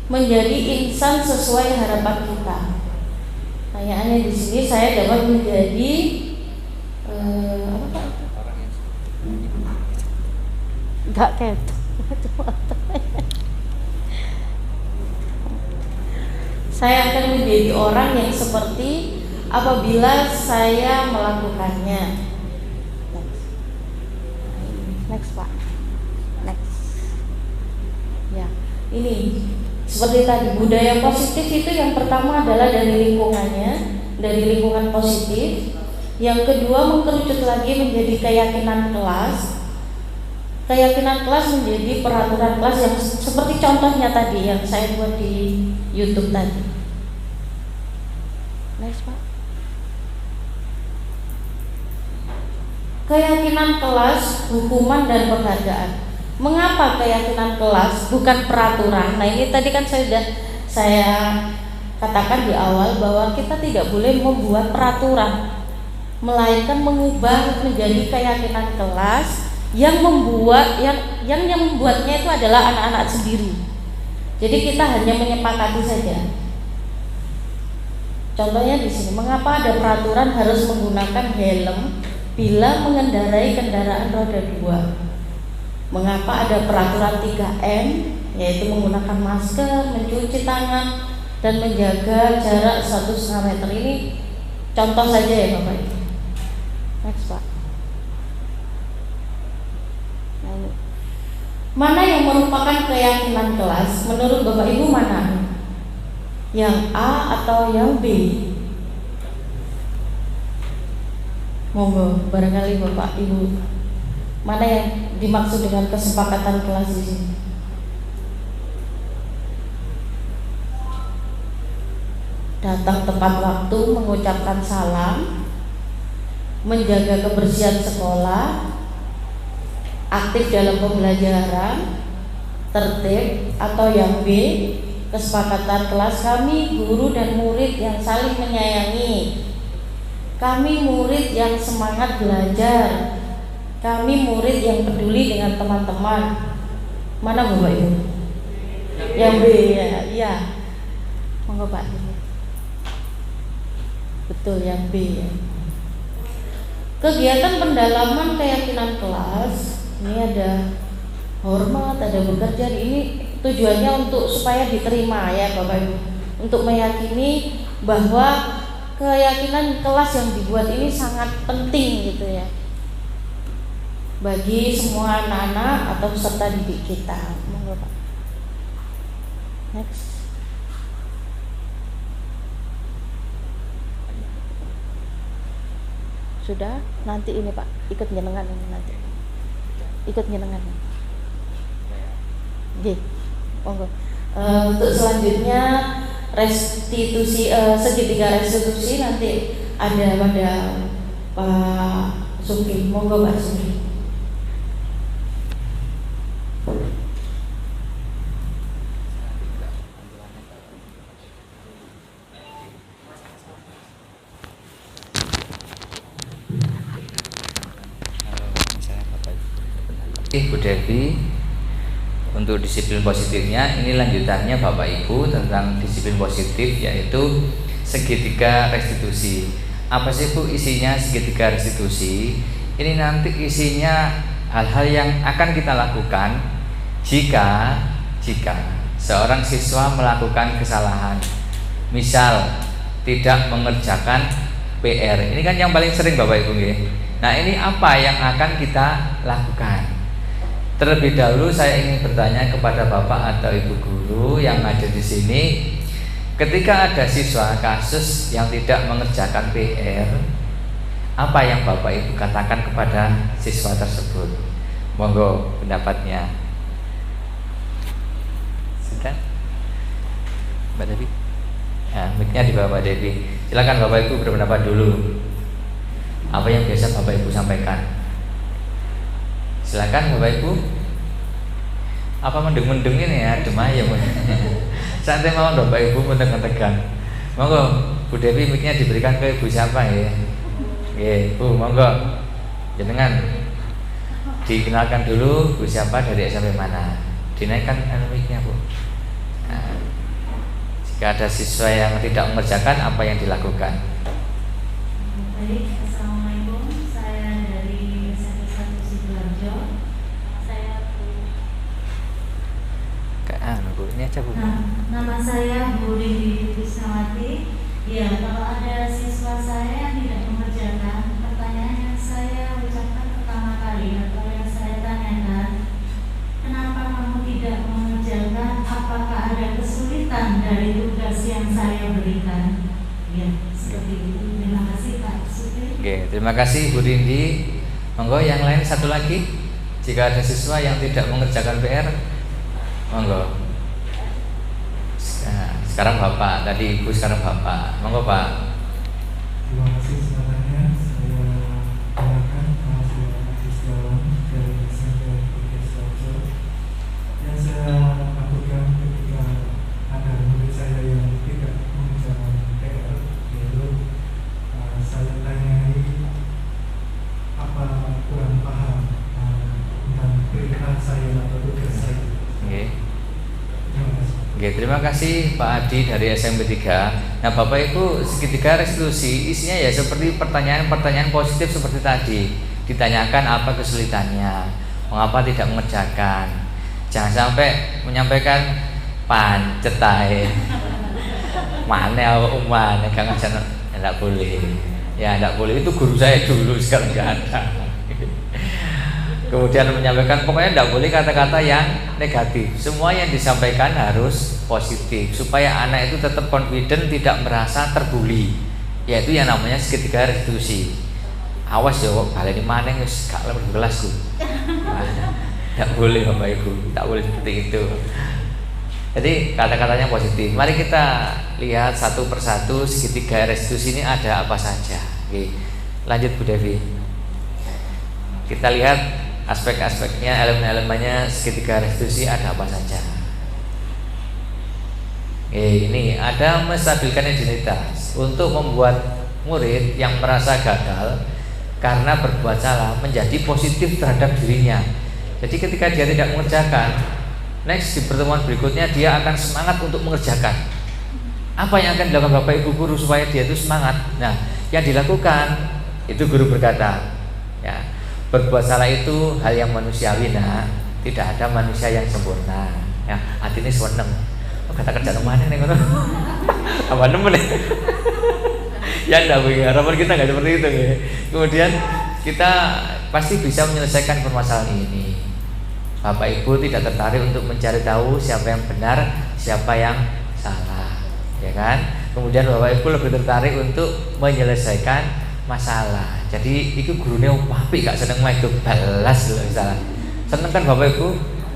menjadi insan sesuai harapan kita. Pertanyaannya di sini, saya dapat menjadi apa Pak? Enggak kayak saya akan menjadi orang yang seperti apabila saya melakukannya. Next Pak. Next. Ya, ini seperti tadi, budaya positif itu yang pertama adalah dari lingkungannya, dari lingkungan positif. Yang kedua mengerucut lagi menjadi keyakinan kelas. Keyakinan kelas menjadi peraturan kelas yang seperti contohnya tadi yang saya buat di YouTube tadi. Next Pak. Keyakinan kelas, hukuman dan penghargaan. Mengapa keyakinan kelas bukan peraturan? Nah ini tadi kan saya katakan di awal bahwa kita tidak boleh membuat peraturan, melainkan mengubah menjadi keyakinan kelas yang membuatnya itu adalah anak-anak sendiri. Jadi kita hanya menyepakati saja. Contohnya di sini, mengapa ada peraturan harus menggunakan helm bila mengendarai kendaraan roda 2? Mengapa ada peraturan 3M, yaitu menggunakan masker, mencuci tangan, dan menjaga jarak 1,5 meter? Ini contoh saja ya Bapak Ibu. Next Pak. Mana yang merupakan keyakinan kelas menurut Bapak Ibu, mana? Yang A atau yang B? Monggo, barangkali Bapak Ibu, mana yang dimaksud dengan kesepakatan kelas di sini? Datang tepat waktu, mengucapkan salam, menjaga kebersihan sekolah, aktif dalam pembelajaran, tertib, atau yang B, kesepakatan kelas kami guru dan murid yang saling menyayangi. Kami murid yang semangat belajar. Kami murid yang peduli dengan teman-teman. Mana Bapak Ibu? Yang B ya, iya. Monggo Pak. Betul, yang B ya. Kegiatan pendalaman keyakinan kelas, ini ada hormat, ada bekerja. Ini tujuannya untuk supaya diterima ya Bapak Ibu, untuk meyakini bahwa keyakinan kelas yang dibuat ini sangat penting gitu ya bagi semua anak-anak atau peserta didik kita. Monggo Pak. Next. Sudah, nanti ini Pak, ikut nyenengan ini nanti. Ikut nyenengan. Oke. Monggo. Untuk selanjutnya restitusi segitiga restitusi nanti ada pada Pak Supri. Monggo Pak Supri. Bu Devi, untuk disiplin positifnya ini lanjutannya Bapak Ibu tentang disiplin positif, yaitu segitiga restitusi. Apa sih Bu isinya segitiga restitusi? Ini nanti isinya hal-hal yang akan kita lakukan jika seorang siswa melakukan kesalahan, misal tidak mengerjakan PR. Ini kan yang paling sering Bapak Ibu ya. Nah, ini apa yang akan kita lakukan? Terlebih dahulu saya ingin bertanya kepada Bapak atau Ibu guru yang ada di sini, ketika ada siswa kasus yang tidak mengerjakan PR, apa yang Bapak Ibu katakan kepada siswa tersebut? Monggo pendapatnya. Sudah? Mbak Devi? Nah, mic-nya di bawah Mbak Devi. Silakan Bapak Ibu berpendapat dulu. Apa yang biasa Bapak Ibu sampaikan? Silakan Bapak Ibu. Apa mendeng-mendeng ini ya, adem aja. Santai mau Bapak Ibu mendeng-mendegan. Monggo Bu Devi, mic-nya diberikan ke Ibu siapa ya? Oke, Bu, monggo. Jenengan dikenalkan dulu Bu siapa, dari SMP mana. Dinaikkan mic-nya Bu. Nah, jika ada siswa yang tidak mengerjakan, apa yang dilakukan? Baik, Assalamualaikum. Saya dari SMP 1 Sidoarjo. Ini aja Bu. Nama saya Bu Rindi Krisnawati. Ya, kalau ada siswa saya yang tidak mengerjakan, pertanyaan yang saya ucapkan pertama kali atau yang saya tanyakan, kenapa kamu tidak mengerjakan? Apakah ada kesulitan dari tugas yang saya berikan? Ya, seperti itu. Terima kasih Pak Supri. Oke, terima kasih Bu Rindi. Monggo yang lain satu lagi. Jika ada siswa yang tidak mengerjakan PR, monggo. Nah, sekarang Bapak, tadi Ibu, sekarang Bapak. Monggo Pak. Terima kasih semuanya. Saya kenalkan nama saya Setiawan dari SMP 3 Sidoarjo. Yang saya lakukan ketika ada murid saya yang tidak mengerjakan PR, yaitu saya tanyai apa kurang paham tentang perintah saya atau tugas saya. Terima kasih. Oke, terima kasih Pak Adi dari SMP 3. Nah Bapak Ibu, segitiga restitusi isinya ya seperti pertanyaan-pertanyaan positif seperti tadi. Ditanyakan apa kesulitannya, mengapa tidak mengerjakan. Jangan sampai menyampaikan pancet ae. Mana umat, enggak ngajar, enggak boleh. Ya enggak boleh, itu guru saya dulu, sekarang enggak ada. Kemudian menyampaikan pokoknya tidak boleh kata-kata yang negatif. Semua yang disampaikan harus positif supaya anak itu tetap confident, tidak merasa terbuli. Yaitu yang namanya segitiga restitusi. Awas ya kok balik di mana wis gak lebih kelasku. Tidak boleh Bapak Ibu, tak boleh seperti itu. Jadi kata-katanya positif. Mari kita lihat satu persatu segitiga restitusi ini ada apa saja. Oke. Lanjut Bu Devi. Kita lihat aspek-aspeknya, elemen-elemennya segitiga restitusi ada apa saja. Ini ada menstabilkan identitas untuk membuat murid yang merasa gagal karena berbuat salah menjadi positif terhadap dirinya. Jadi ketika dia tidak mengerjakan, next di pertemuan berikutnya dia akan semangat untuk mengerjakan. Apa yang akan dilakukan Bapak Ibu guru supaya dia itu semangat? Nah, yang dilakukan itu guru berkata, ya, berbuat salah itu hal yang manusiawi, nah, tidak ada manusia yang sempurna. Ya, hati ini seneng. Oh, kata kerja mana nih ngono? Apa nemen nih? Ya enggak, harapan kita nggak seperti itu ya. Kemudian kita pasti bisa menyelesaikan permasalahan ini. Bapak Ibu tidak tertarik untuk mencari tahu siapa yang benar, siapa yang salah, ya kan? Kemudian Bapak Ibu lebih tertarik untuk menyelesaikan masalah. Jadi itu gurunya apik gak seneng mah itu balas loh misalnya. Seneng kan Bapak Ibu?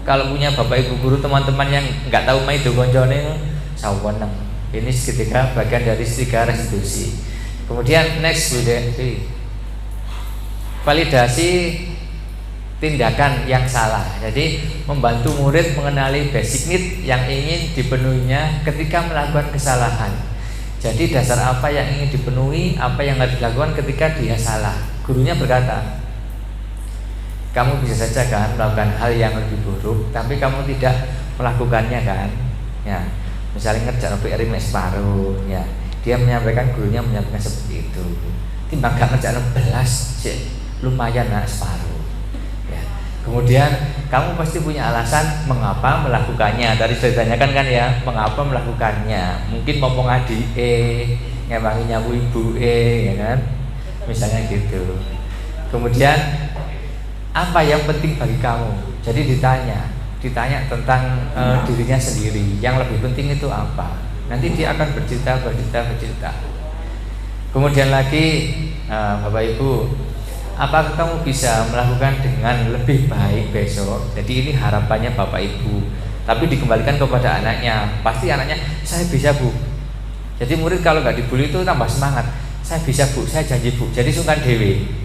Kalau punya bapak ibu guru, teman-teman yang nggak tahu mai itu koncone saweneng. Ini seketika bagian dari tiga restitusi. Kemudian next validasi tindakan yang salah. Jadi membantu murid mengenali basic need yang ingin dipenuhinya ketika melakukan kesalahan. Jadi dasar apa yang ingin dipenuhi, apa yang harus dilakukan ketika dia salah. Gurunya berkata, kamu bisa saja kan melakukan hal yang lebih buruk, tapi kamu tidak melakukannya kan? Ya, misalnya ngerjain PR separuh, ya, dia menyampaikan, gurunya menyampaikan seperti itu. Timbang gak ngerjain belas, lumayan nak separuh. Ya. Kemudian kamu pasti punya alasan mengapa melakukannya. Tadi sudah ditanyakan kan ya, mengapa melakukannya? Mungkin ngomong adik ngewangi nyapu ibu ya kan? Misalnya gitu. Kemudian apa yang penting bagi kamu? Jadi ditanya tentang dirinya sendiri. Yang lebih penting itu apa? Nanti dia akan bercerita. Kemudian lagi, Bapak Ibu, apakah kamu bisa melakukan dengan lebih baik besok? Jadi ini harapannya Bapak Ibu. Tapi dikembalikan kepada anaknya. Pasti anaknya, saya bisa Bu. Jadi murid kalau nggak dibully itu tambah semangat. Saya bisa Bu, saya janji Bu. Jadi sungkan dewe.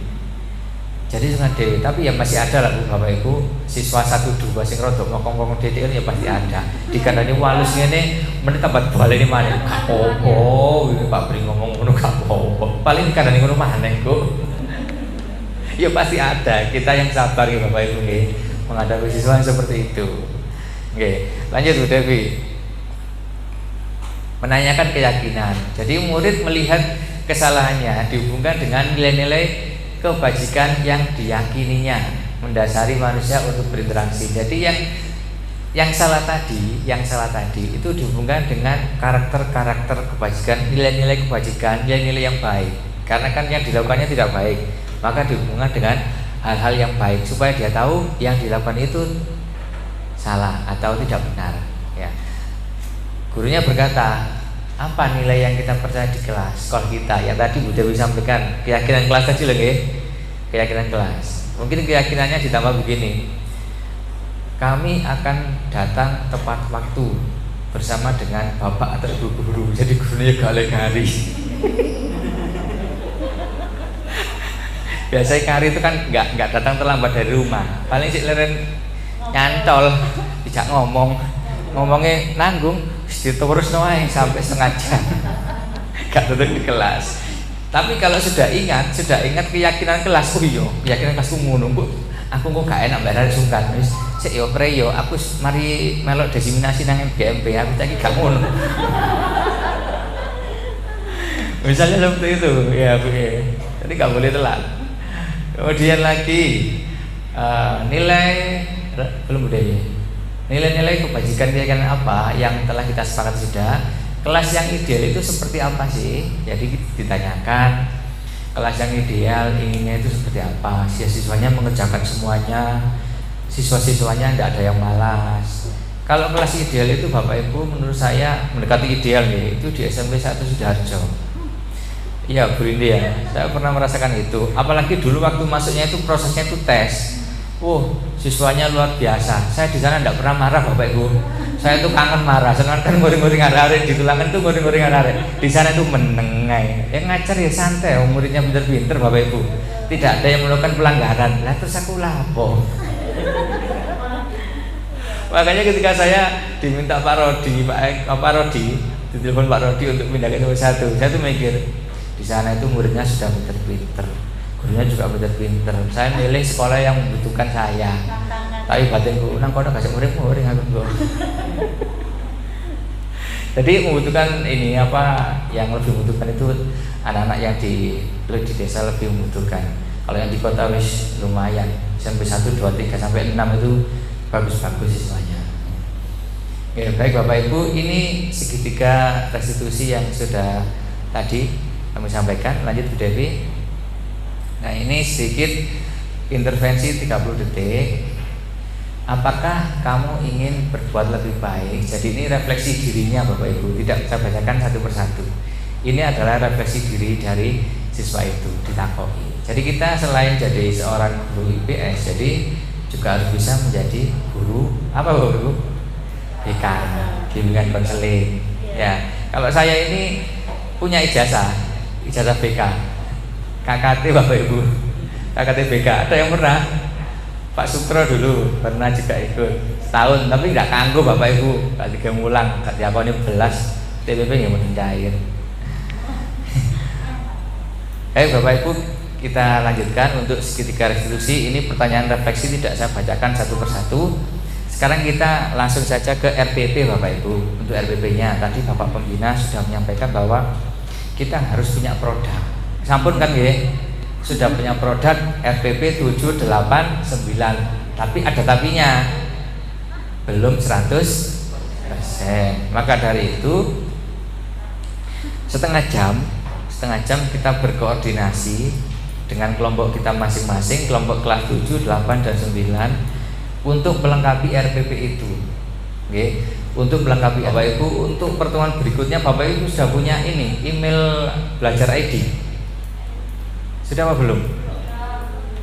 Tapi ya masih ada lah Bu Bapak Ibu, siswa 1-2 sing rada ngomong dedek ya pasti ada. Dikandani walus ngene menit tambah baleni maneh. Oh, iki Pak Bri ngomong ngono gak apa-apa. Paling dikandani ngono maneh kok. Ya pasti ada. Kita yang sabar ya Bapak Ibu nggih menghadapi siswa yang seperti itu. Nggih, lanjut Bu Devi. Menanyakan keyakinan. Jadi murid melihat kesalahannya dihubungkan dengan nilai-nilai kebajikan yang diyakininya, mendasari manusia untuk berinteraksi. Jadi yang salah tadi itu dihubungkan dengan karakter kebajikan, nilai-nilai kebajikan, nilai-nilai yang baik. Karena kan yang dilakukannya tidak baik, maka dihubungkan dengan hal-hal yang baik supaya dia tahu yang dilakukan itu salah atau tidak benar. Ya. Gurunya berkata, apa nilai yang kita percaya di kelas sekolah kita? Yang tadi Bu Dewi sampaikan, keyakinan kelas tadi lagi, keyakinan kelas. Mungkin keyakinannya ditambah begini, kami akan datang tepat waktu bersama dengan bapak atau ibu guru. Jadi gurunya gale-gari. Biasanya kari itu kan nggak datang terlambat dari rumah. Paling sih leren nyantol, tidak ngomongnya nanggung. Terus noaing sampai setengah jam gak duduk di kelas. Tapi kalau sudah ingat keyakinan kelas, oh iya, keyakinan kelasku ngono, aku kok gak enak bayar sungkan. Wis sik yo preyo, aku mari melok desiminasi nang MGMP, aku tak gak ngono. Misalnya seperti itu, ya Bu. Jadi gak boleh telat. Kemudian lagi nilai belum udah ya. Nilai-nilai kebajikan keyakinan apa yang telah kita sepakati sudah. Kelas yang ideal itu seperti apa sih? Jadi ditanyakan kelas yang ideal inginnya itu seperti apa? Siswanya mengerjakan semuanya, siswa-siswanya tidak ada yang malas. Kalau kelas ideal itu Bapak Ibu menurut saya mendekati ideal ya, itu di SMP 1 Sudarjo. Iya Bu Indi ya, saya pernah merasakan itu. Apalagi dulu waktu masuknya itu prosesnya itu tes. Siswanya luar biasa. Saya di sana tidak pernah marah Bapak Ibu. Saya itu kangen marah. Senang kan ngoring-ngoring arek di tulangan tuh ngoring-ngoring arek. Di sana itu menengai. Yang ngajar ya santai. Muridnya pinter-pinter Bapak Ibu. Tidak ada yang melakukan pelanggaran. Lah terus aku lapo. Makanya ketika saya diminta Pak Rodi, ditelepon Pak Rodi untuk pindah ke nomor 1, saya tuh mikir di sana itu muridnya sudah pinter-pinter. Gurunya juga pinter-pinter. Saya milih sekolah yang membutuhkan saya. Tapi batinku, nang kono kasih muring-muring aku kok. Jadi membutuhkan ini apa yang lebih membutuhkan itu anak-anak yang di desa lebih membutuhkan. Kalau yang di kota wis lumayan. Sampai 1, 2, 3 sampai 6 itu bagus-bagus siswanya. Oke, baik Bapak Ibu, ini segitiga restitusi yang sudah tadi kami sampaikan. Lanjut Bu Devi. Nah ini sedikit intervensi 30 detik. Apakah kamu ingin berbuat lebih baik? Jadi ini refleksi dirinya Bapak Ibu. Tidak saya bacakan satu persatu. Ini adalah refleksi diri dari siswa itu ditakoki. Jadi kita selain jadi seorang guru IPS, jadi juga harus bisa menjadi guru Apa Bapak Ibu? BK, bimbingan konseling. Ya, kalau saya ini punya ijazah BK, KKT Bapak Ibu, KKT BK. Ada yang pernah? Pak Sutro dulu pernah juga ikut setahun, tapi tidak kanggo Bapak Ibu, gak tiga mulang, gak diakoni belas, TPP nggak mau cair. Baik Bapak Ibu, kita lanjutkan untuk segitiga restitusi. Ini pertanyaan refleksi, tidak saya bacakan satu persatu. Sekarang kita langsung saja ke RPP Bapak Ibu. Untuk RPP-nya tadi Bapak Pembina sudah menyampaikan bahwa kita harus punya produk. Sampun kan ya? Sudah punya produk RPP 789, tapi ada tapinya, belum 100%. Maka dari itu setengah jam kita berkoordinasi dengan kelompok kita masing-masing, kelompok kelas 7, 8, dan 9 untuk melengkapi RPP itu. Oke. Untuk melengkapi Bapak Ibu, untuk pertemuan berikutnya Bapak Ibu sudah punya ini email belajar ID. Sudah apa belum?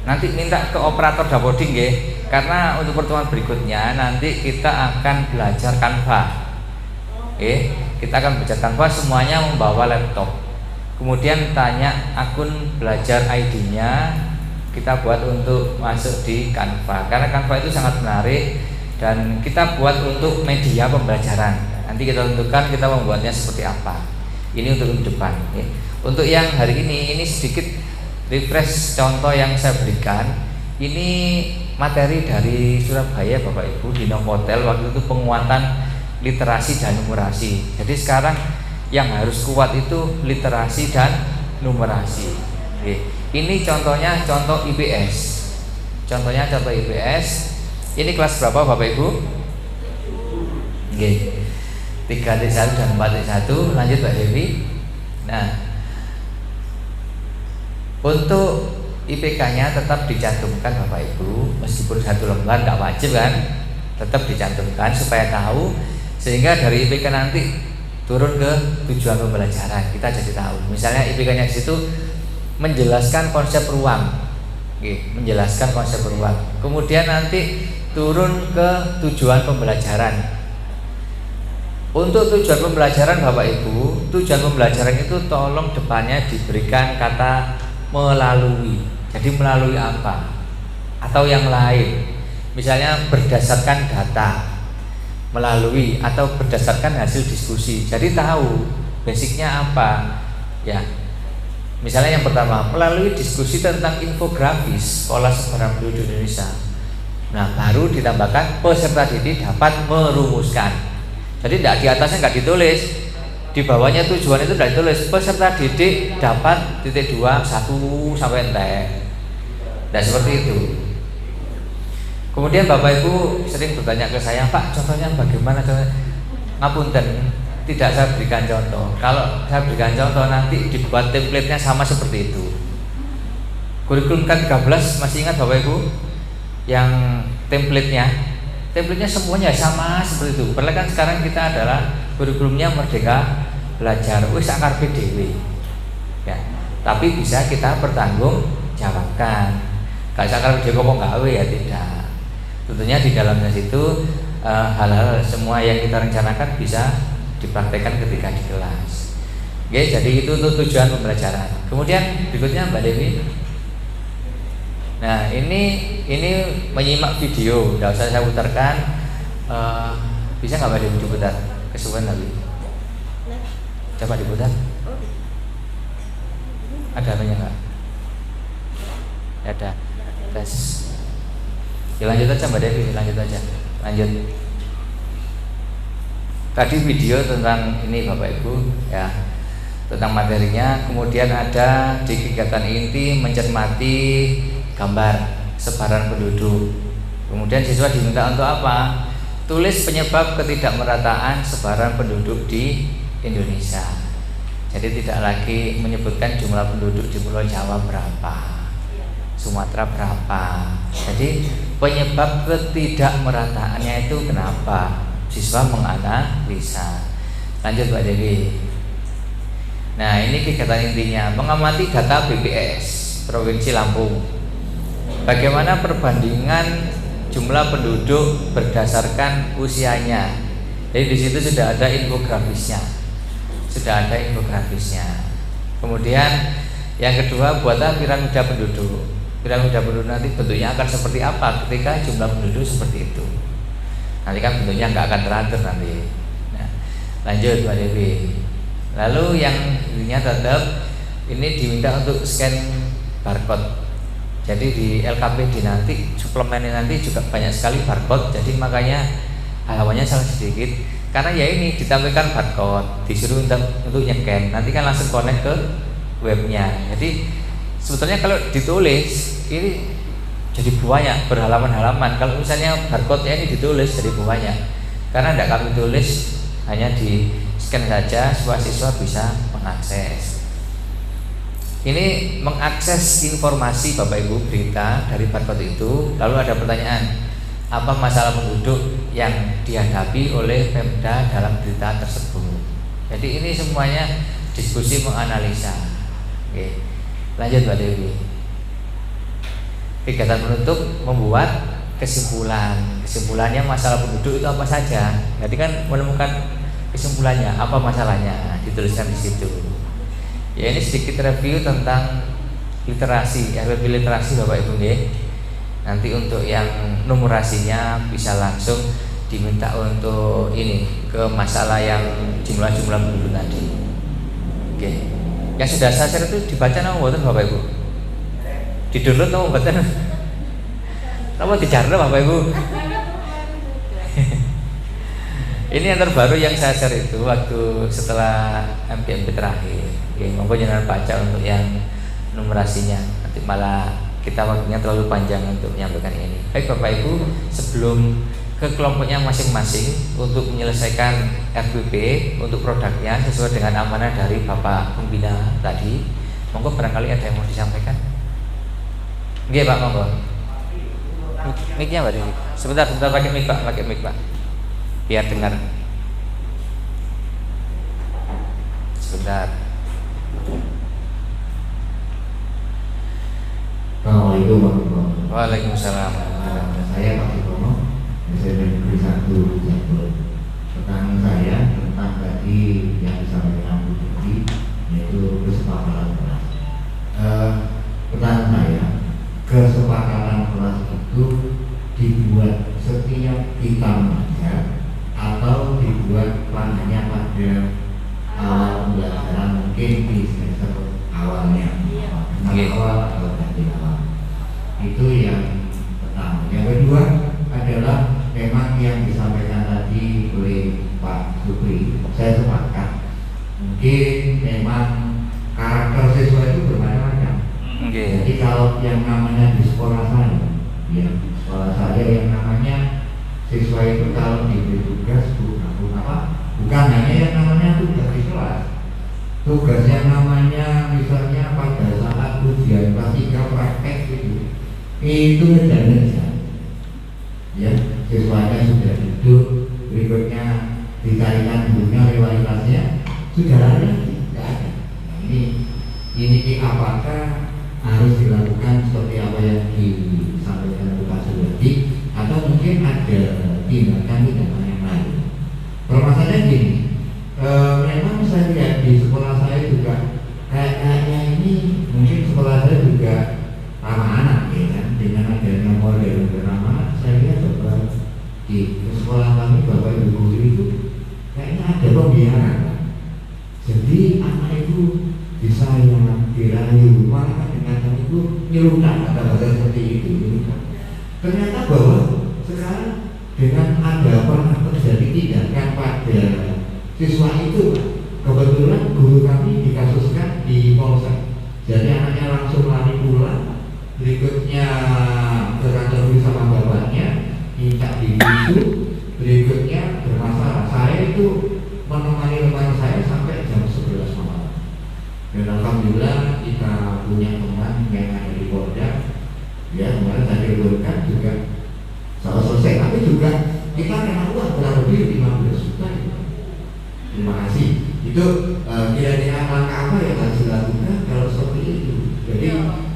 Nanti minta ke operator dapoding ya, karena untuk pertemuan berikutnya nanti kita akan belajar Canva. Kita akan belajar Canva, semuanya membawa laptop. Kemudian tanya akun belajar ID-nya, kita buat untuk masuk di Canva. Karena Canva itu sangat menarik dan kita buat untuk media pembelajaran. Nanti kita tentukan kita membuatnya seperti apa. Ini untuk minggu depan. Untuk yang hari ini sedikit refresh contoh yang saya berikan. Ini materi dari Surabaya Bapak Ibu di Novotel, waktu itu penguatan literasi dan numerasi. Jadi sekarang yang harus kuat itu literasi dan numerasi. Ini contohnya contoh IPS. Contohnya contoh IPS. Ini kelas berapa Bapak Ibu? 3T1 dan 4T1. Lanjut Mbak Devi. Nah, untuk IPK-nya tetap dicantumkan Bapak Ibu, meskipun satu lembar tidak wajib kan, tetap dicantumkan supaya tahu, sehingga dari IPK nanti turun ke tujuan pembelajaran kita jadi tahu. Misalnya IPK-nya di situ menjelaskan konsep ruang, menjelaskan konsep ruang. Kemudian nanti turun ke tujuan pembelajaran. Untuk tujuan pembelajaran Bapak Ibu, tujuan pembelajaran itu tolong depannya diberikan kata melalui. Jadi melalui apa? Atau yang lain. Misalnya berdasarkan data, melalui, atau berdasarkan hasil diskusi. Jadi tahu basicnya apa. Ya. Misalnya yang pertama, melalui diskusi tentang infografis pola sebaran penduduk Indonesia. Nah, baru ditambahkan peserta didik dapat merumuskan. Jadi tidak di atasnya nggak ditulis, di bawahnya tujuan itu tidak ditulis. Peserta didik dapat titik 2, 1 sampai entek. Nah seperti itu. Kemudian Bapak Ibu sering bertanya ke saya, Pak contohnya bagaimana? Ngapunten, tidak saya berikan contoh. Kalau saya berikan contoh nanti dibuat template-nya sama seperti itu. Kurikulum K13 masih ingat Bapak Ibu? Yang template-nya semuanya sama seperti itu. Padahal kan sekarang kita adalah kurikulumnya Merdeka Belajar, wis akar PDW. Ya, tapi bisa kita pertanggungjawabkan. Kalau akar PDW kok gawe ya tidak. Tentunya di dalamnya situ hal-hal semua yang kita rencanakan bisa dipraktekkan ketika di kelas. Oke, jadi itu untuk tujuan pembelajaran. Kemudian berikutnya Mbak Devi. Nah ini menyimak video, tidak usah saya putarkan. Bisa nggak Mbak Devi diputar? Kesukaan lagi. Coba diputar. Ada apanya nggak? Ada. Tes. Ya lanjut aja Mbak Devi, lanjut aja. Lanjut. Tadi video tentang ini Bapak Ibu ya, tentang materinya. Kemudian ada di kegiatan inti mencermati gambar sebaran penduduk. Kemudian siswa diminta untuk apa? Tulis penyebab ketidakmerataan sebaran penduduk di Indonesia. Jadi tidak lagi menyebutkan jumlah penduduk di Pulau Jawa berapa, Sumatera berapa. Jadi penyebab ketidakmerataannya itu kenapa? Siswa menganalisa. Lanjut Mbak Dewi. Nah ini kegiatan intinya mengamati data BPS Provinsi Lampung. Bagaimana perbandingan jumlah penduduk berdasarkan usianya. Jadi di situ sudah ada infografisnya. Kemudian yang kedua, buatlah piramida penduduk. Piramida penduduk nanti bentuknya akan seperti apa ketika jumlah penduduk seperti itu. Nanti kan bentuknya nggak akan teratur nanti. Nah, lanjut Mbak Dewi. Lalu yang ininya tetap ini diminta untuk scan barcode. Jadi di LKPD nanti suplemennya nanti juga banyak sekali barcode. Jadi makanya halamannya sangat sedikit. Karena ya ini ditampilkan barcode, disuruh untuk nyekan. Nanti kan langsung connect ke webnya. Jadi sebetulnya kalau ditulis ini jadi banyak berhalaman-halaman. Kalau misalnya barcode-nya ini ditulis jadi banyak. Karena tidak kami tulis, hanya di scan saja supaya siswa bisa mengakses. Ini mengakses informasi Bapak Ibu berita dari barcode itu. Lalu ada pertanyaan, apa masalah penduduk yang dihadapi oleh Pemda dalam berita tersebut. Jadi ini semuanya diskusi menganalisa. Oke. Lanjut Mbak Dewi. Kegiatan penutup membuat kesimpulannya masalah penduduk itu apa saja. Jadi kan menemukan kesimpulannya, apa masalahnya, dituliskan di situ. Ya ini sedikit review tentang literasi, RPP literasi Bapak Ibu nggih. Nanti untuk yang numerasinya bisa langsung diminta untuk ini ke masalah yang jumlah-jumlah penduduk tadi. Oke. Yang sudah saya share itu dibaca nama mboten Bapak Ibu? Di-download nama mboten? Nama dijarno Bapak Ibu? Ini yang terbaru yang saya share itu waktu setelah MPMP terakhir. Oke, monggo jangan baca untuk yang numerasinya. Nanti malah kita waktunya terlalu panjang untuk menyampaikan ini. Baik Bapak Ibu, sebelum ke kelompoknya masing-masing untuk menyelesaikan RPP untuk produknya sesuai dengan amanah dari Bapak Pembina tadi, monggo barangkali ada yang mau disampaikan. Nggih Pak, monggo. Mic-nya Mbak Dewi. Sebentar pakai mic Pak. Biar dengar. Sebentar. Assalamualaikum warahmatullahi wabarakatuh. Waalaikumsalam. Saya Pak Sutomo, SMP Negeri 1 Jambul. Pertanyaan saya tentang tadi yang disampaikan Bu Dewi, yaitu kesepakatan kelas. Pertanyaan saya, kesepakatan kelas itu dibuat setiap kita mengajar atau dibuat hanya pada awal pembelajaran, mungkin di semester awalnya, awal atau dari awal. Itu yang pertama. Yang kedua adalah memang yang disampaikan tadi oleh Pak Supri, saya sepakat. Mungkin memang karakter siswa itu bermacam-macam. Jadi kalau yang namanya di sekolah saya, ya sekolah saya yang namanya siswa itu kalau diberi tugas bukan hanya yang namanya tugas di kelas. Tugas yang namanya misalnya pada saat ujian kelas 3 praktek itu menjalankan. Ya, siswanya sudah duduk, berikutnya dicarikan gurunya rivalitasnya, sudah ada tidak ada. Nah, ini apakah harus dilakukan seperti apa yang disampaikan Pak Suryadi, atau mungkin ada tindakan yang lain? Permasalahannya gini, memang saya lihat di sekolah saya juga kayaknya ini mungkin sekolah saya juga ramah anak, ya kan? Dengan adanya model ramah, saya lihat bahwa di sekolah kami Bapak Ibu guru itu kayaknya ada pembiaran. Jadi anak itu disayang, dirayu, malah dengan itu nyerundak, kata bahasa seperti itu. Ternyata bahwa sekarang dengan ada pernah terjadi tindakan pada siswa itu, kebetulan guru kami dikasuskan di polsek. Jadi anaknya langsung lari pulang, berikutnya ke kantor sama bapaknya, minta dibisu, berikutnya bermasalah. Saya itu menemani teman saya sampai jam 11 malam. Dan alhamdulillah kita punya teman yang ada di Polda, ya kemarin saya liburkan juga selesai, tapi juga kita kena uang kurang lebih 15 juta. Terima kasih. Itu kira-kira langkah apa yang harus dilakukan kalau seperti itu. Jadi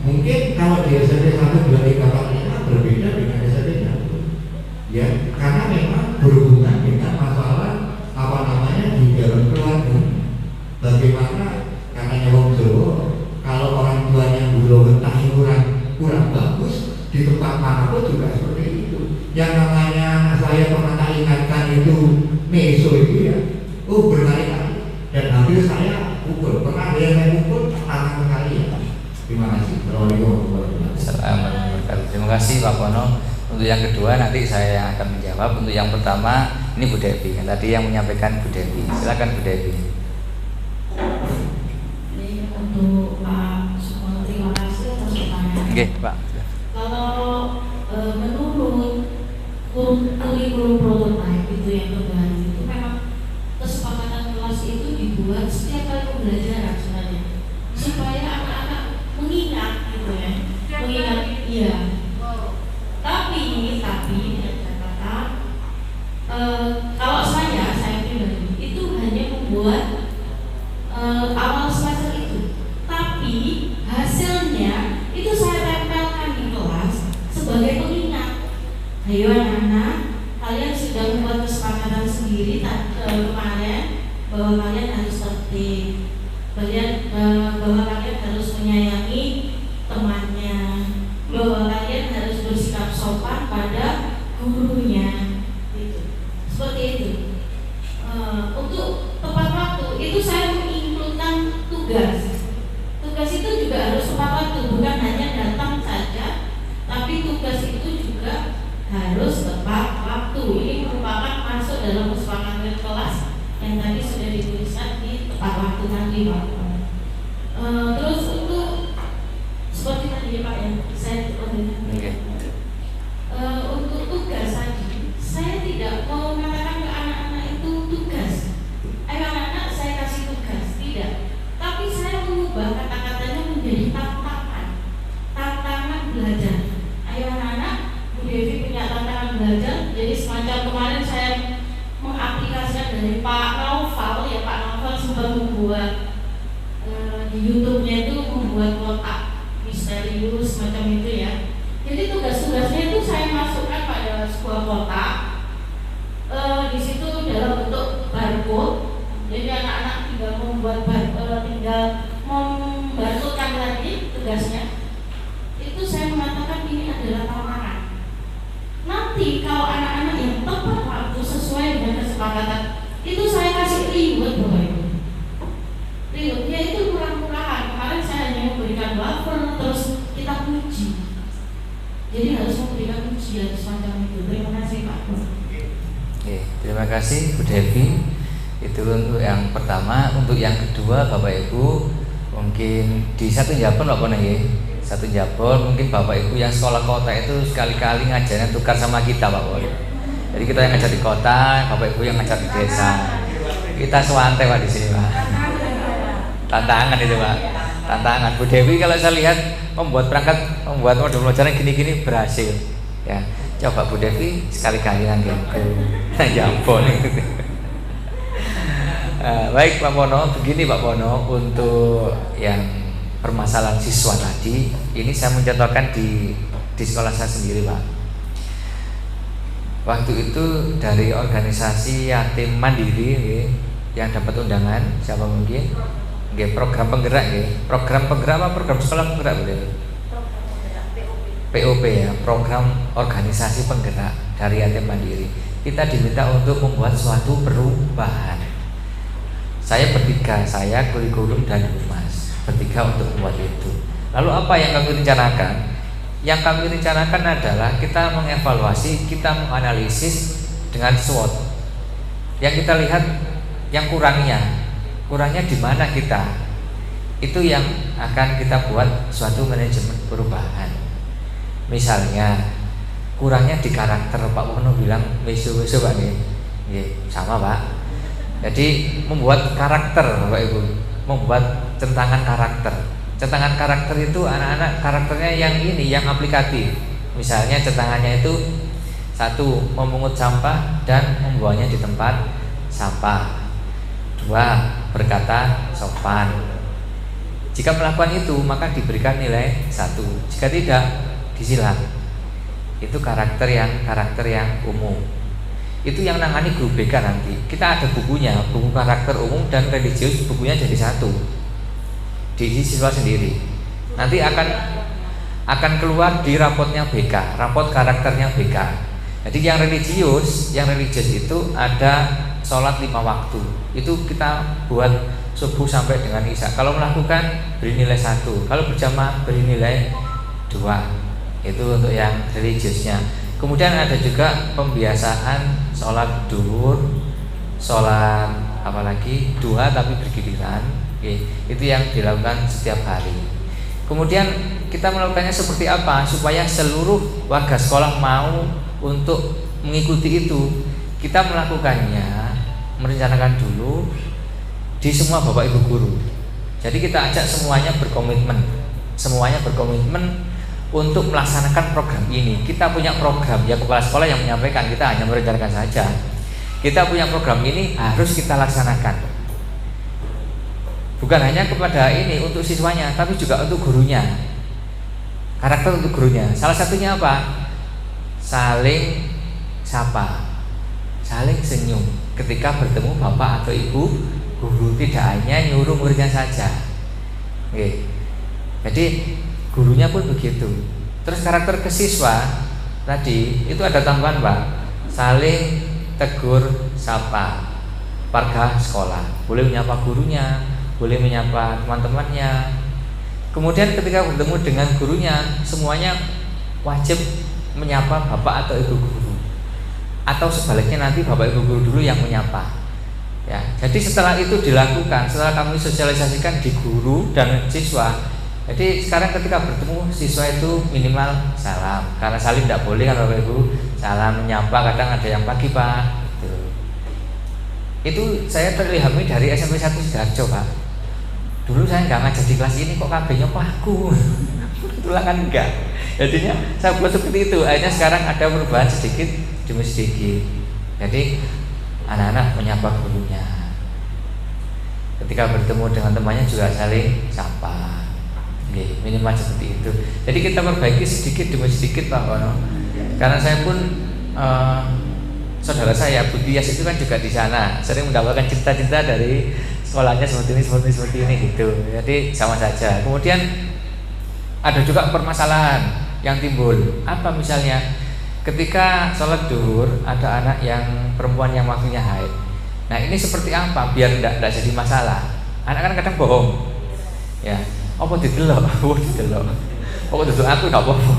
mungkin kalau di SMP 1, 2, 3, 4, 5 berbeda dengan SMP 1. bagaimana katanya wong Jawa, kalau orang tuanya guru entahnya kurang bagus di tempat manapun juga seperti itu. Yang namanya saya pernah tak ingatkan itu meso itu ya, berkali-kali dan hampir saya pukul, pernah ada yang saya pukul tangan sekali ya. Terima kasih. Terima kasih Pak Pono. Untuk yang kedua nanti saya akan menjawab. Untuk yang pertama ini Bu Devi, kan tadi yang menyampaikan Bu Devi. Silakan Bu Devi. Ini untuk Pak Sukono, terima kasih atas pertanyaan. Oke, Pak. Kalau menurut kurikulum prototype itu yang terbaru itu memang kesepakatan kelas itu dibuat setiap kali pembelajaran sebenarnya supaya anak-anak mengingat gitu ya, mengingat iya. Tapi dengan catatan kalau saya pribadi itu hanya membuat awal semester itu, tapi hasilnya itu saya tempelkan di kelas sebagai pengingat. Ayo anak-anak, kalian sudah membuat kesepakatan sendiri kemarin bahwa kalian harus tertib, bahwa kalian harus menyayangi temannya, bahwa kalian harus bersikap sopan pada gurunya, gitu. Seperti itu. Untuk tepat waktu itu saya menginkludkan tugas. Tugas itu juga harus tepat waktu, bukan hanya datang saja, tapi tugas itu juga harus tepat waktu. Ini merupakan masuk dalam kesepakatan kelas yang tadi sudah dituliskan di tepat waktu nanti Pak. Terus untuk seperti tadi ya Pak ya, saya untuk tugas tadi, saya tidak mau mengatakan ke anak-anak itu tugas. Ayo anak-anak saya kasih tugas, tidak. Tapi saya mengubah kata-katanya menjadi tantangan belajar. Ayo anak-anak, Bu Devi punya tantangan belajar. Jadi semacam kemarin saya mengaplikasikan dari Pak Naufal ya, Pak Naufal sempat membuat di YouTube-nya itu membuat kotak misterius semacam itu ya. Jadi tugas-tugasnya itu saya masukkan pada sebuah kotak. Di situ dalam bentuk barcode. Jadi anak-anak tinggal membarcodekan lagi tugasnya. Itu saya mengatakan ini adalah tantangan. Nanti kalau anak-anak yang tepat waktu sesuai dengan kesepakatan, itu saya kasih reward Bapak Ibu. Rewardnya itu kurang-kurangan. Kemarin saya hanya memberikan wafer, terus kita uji. Jadi harus memberikan ujian semacam itu. Terima kasih Pak. Oke, terima kasih Bu Devi. Itu untuk yang pertama. Untuk yang kedua Bapak Ibu, mungkin di satu Jabon Pak Pono ya. Satu Jabon mungkin Bapak Ibu yang sekolah kota itu sekali-kali ngajarnya tukar sama kita Pak Pono. Jadi kita yang ngajar di kota, Bapak Ibu yang ngajar di desa. Kita suante Pak di sini Pak. Tantangan itu Pak. Tantangan. Bu Devi kalau saya lihat membuat modul pelajaran gini-gini berhasil. Ya, coba Bu Devi sekali-kali nanti ke Jabon. Baik Pak Pono, begini Pak Pono, untuk yang permasalahan siswa tadi, ini saya mencontohkan di sekolah saya sendiri Pak. Waktu itu dari organisasi yatim mandiri yang dapat undangan, siapa mungkin? Program penggerak program penggerak apa program sekolah penggerak boleh? POP ya, program organisasi penggerak dari yatim mandiri. Kita diminta untuk membuat suatu perubahan. Saya bertiga, saya kurikulum dan humas, bertiga untuk membuat itu. Lalu apa yang kami rencanakan? Yang kami rencanakan adalah kita mengevaluasi, kita menganalisis dengan SWOT. Yang kita lihat yang kurangnya di mana kita. Itu yang akan kita buat suatu manajemen perubahan. Misalnya kurangnya di karakter, Pak Pono bilang meso-meso Pak sama Pak. Jadi membuat karakter Bapak Ibu, membuat centangan karakter. Centangan karakter itu anak-anak karakternya yang aplikatif. Misalnya centangannya itu 1. Memungut sampah dan membawanya di tempat sampah. 2. Berkata sopan. Jika melakukan itu maka diberikan nilai 1. Jika tidak disilang. Itu karakter yang umum. Itu yang nangani guru BK nanti. Kita ada bukunya, buku karakter umum dan religius, bukunya jadi satu. Diisi siswa sendiri. Nanti akan keluar di rapotnya BK, rapot karakternya BK. Jadi yang religius itu ada sholat 5 waktu. Itu kita buat subuh sampai dengan isya. Kalau melakukan beri nilai 1, kalau berjamaah beri nilai 2. Itu untuk yang religiusnya. Kemudian ada juga pembiasaan sholat duhur, sholat apalagi duha tapi bergiliran. Itu yang dilakukan setiap hari. Kemudian kita melakukannya seperti apa supaya seluruh warga sekolah mau untuk mengikuti itu. Kita melakukannya, merencanakan dulu di semua bapak ibu guru. Jadi kita ajak semuanya berkomitmen untuk melaksanakan program ini. Kita punya program, ya kepala sekolah yang menyampaikan, kita hanya merencanakan saja. Kita punya program ini harus kita laksanakan. Bukan hanya kepada ini untuk siswanya, tapi juga untuk gurunya. Karakter untuk gurunya. Salah satunya apa? Saling sapa, saling senyum ketika bertemu bapak atau ibu guru, tidak hanya nyuruh muridnya saja. Oke. Jadi gurunya pun begitu. Terus karakter ke siswa tadi itu ada tambahan, Pak. Saling tegur sapa. Warga sekolah boleh menyapa gurunya, boleh menyapa teman-temannya. Kemudian ketika bertemu dengan gurunya, semuanya wajib menyapa bapak atau ibu guru. Atau sebaliknya nanti bapak ibu guru dulu yang menyapa. Ya, jadi setelah itu dilakukan, setelah kami sosialisasikan di guru dan siswa. Jadi sekarang ketika bertemu siswa itu minimal salam, karena salim tidak boleh kan bapak ibu. Salam, menyapa, kadang ada yang pagi Pak. Itu saya terilhami dari SMP 1 Sidoarjo, Pak. Dulu saya nggak ngajar di kelas ini kok kabehnya paku. Itulah kan enggak. Jadinya saya buat seperti itu. Akhirnya sekarang ada perubahan sedikit demi sedikit. Jadi anak-anak menyapa gurunya. Ketika bertemu dengan temannya juga saling sapa. Minimal seperti itu. Jadi kita perbaiki sedikit demi sedikit, Pak Wono. Karena saya pun saudara saya Butias itu kan juga di sana, sering mendapatkan cerita-cerita dari sekolahnya seperti ini gitu. Jadi sama saja. Kemudian ada juga permasalahan yang timbul. Apa misalnya ketika sholat duhur ada anak yang perempuan yang waktunya haid. Nah ini seperti apa biar tidak jadi masalah? Anak kan kadang bohong. Ya, apa didelok? Oh duduk aku nggak apa-apa.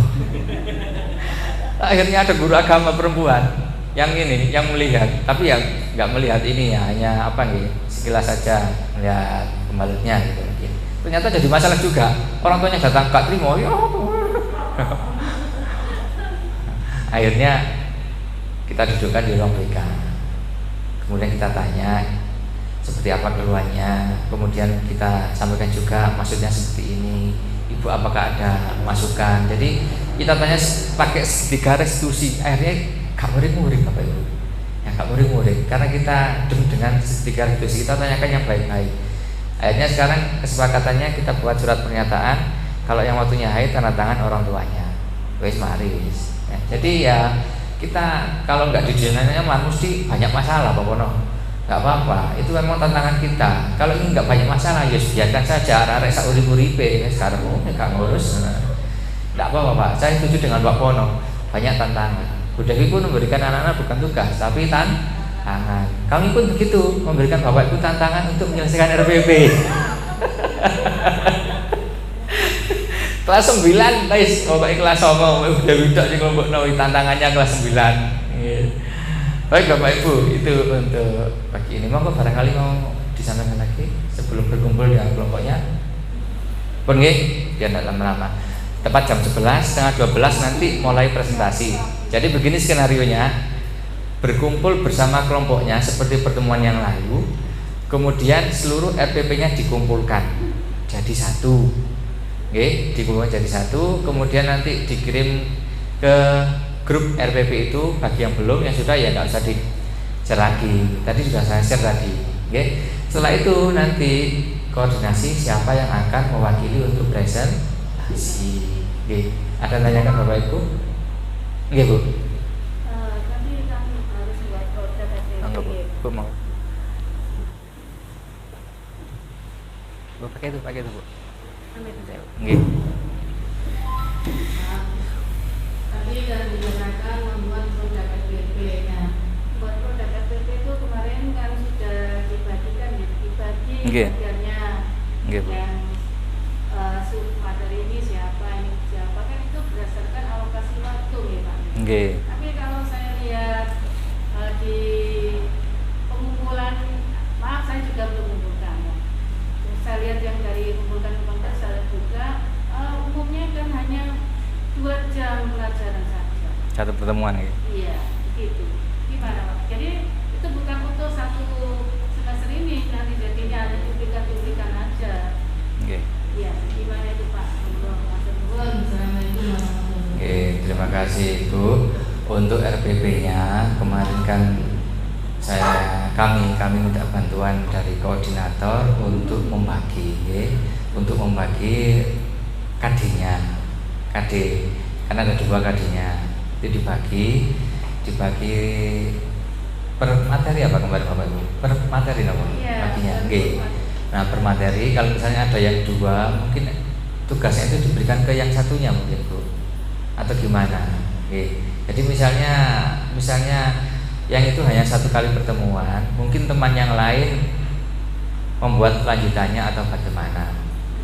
Akhirnya ada guru agama perempuan yang melihat, tapi yang nggak melihat ini ya, hanya apa nih sekilas saja melihat pembalutnya gitu mungkin. Ternyata jadi masalah juga. Orang tuanya datang gak terima, ya. Akhirnya kita dudukkan di ruang BK. Kemudian kita tanya seperti apa keluhannya. Kemudian kita sampaikan juga maksudnya seperti ini. Ibu apakah ada masukan? Jadi kita tanya pakai segitiga restitusi. Akhirnya gak murid-murid Bapak Ibu. Ya gak murid-murid. Karena kita dengan segitiga restitusi kita tanyakan yang baik-baik. Akhirnya sekarang kesepakatannya kita buat surat pernyataan. Kalau yang waktunya haid tanda tangan orang tuanya. Wis mari wis. Ya, jadi ya kita kalau nggak dijenengannya mesti banyak masalah Pak Wono. Nggak apa-apa, itu memang tantangan kita. Kalau ini nggak banyak masalah, ya biarkan saja. Arek sak urip-uripe sekarang nggak ngurus. Nggak apa-apa Pak. Saya setuju dengan Pak Wono. Banyak tantangan. Bu Dewi pun memberikan anak-anak bukan tugas, tapi tantangan. Kami pun begitu, memberikan Bapak Ibu tantangan untuk menyelesaikan RPP. Kelas 9, guys, Bapak kelas 9, udah widok sing nglompokno tantangannya kelas 9. Baik Bapak Ibu, itu untuk pagi ini. Monggo barangkali mau disampaikan lagi sebelum berkumpul dengan kelompoknya. Pun nggih, biar tidak lama-lama. Tepat jam 11, setengah 12 nanti mulai presentasi. Jadi begini skenarionya. Berkumpul bersama kelompoknya seperti pertemuan yang lalu. Kemudian seluruh RPP-nya dikumpulkan jadi satu. Oke, dikumpulkan jadi satu. Kemudian nanti dikirim ke grup RPP itu. Bagi yang belum, yang sudah ya nggak usah di-share lagi. Tadi sudah saya share tadi. Oke. Setelah itu nanti koordinasi siapa yang akan mewakili untuk presentasi. Oke. Ada tanyakan Bapak Ibu? Oke Bu. Tapi kami harus buat Bu mau. Bu pakai itu Bu. Nggih. Tadi sudah digunakan membuat produk FPP. Nah, buat produk FPP itu kemarin kan sudah dibagikan, dibagi Nggih. bagiannya. Nggih, Bu. Yang materi ini siapa, ini siapa, kan itu berdasarkan alokasi waktu ya Pak. Nggih. Tapi kalau saya lihat di pengumpulan, maaf saya juga belum mengumpulkan ya. Saya lihat yang dari kumpulkan komentar saya juga umumnya kan hanya 2 jam pelajaran saja. Satu pertemuan ya. Iya, begitu. Gimana Pak? Jadi itu bukan untuk satu semester ini, nanti jadinya ada duplikat-duplikan aja. Nggih. Iya, gimana itu Pak? Assalamualaikum warahmatullahi wabarakatuh. Oke, terima kasih Ibu. Untuk RPP-nya kemarin kan kami minta bantuan dari koordinator untuk membagi KD-nya. KD karena ada 2 KD-nya. Itu dibagi per materi apa kemarin Bapak Ibu? Per materi apa? Iya, Baginya. per Oke. Nah, per materi kalau misalnya ada yang 2, mungkin tugasnya itu diberikan ke yang satunya mungkin Bu. Atau gimana? Oke. Jadi misalnya yang itu hanya 1 kali pertemuan, mungkin teman yang lain membuat lanjutannya atau bagaimana.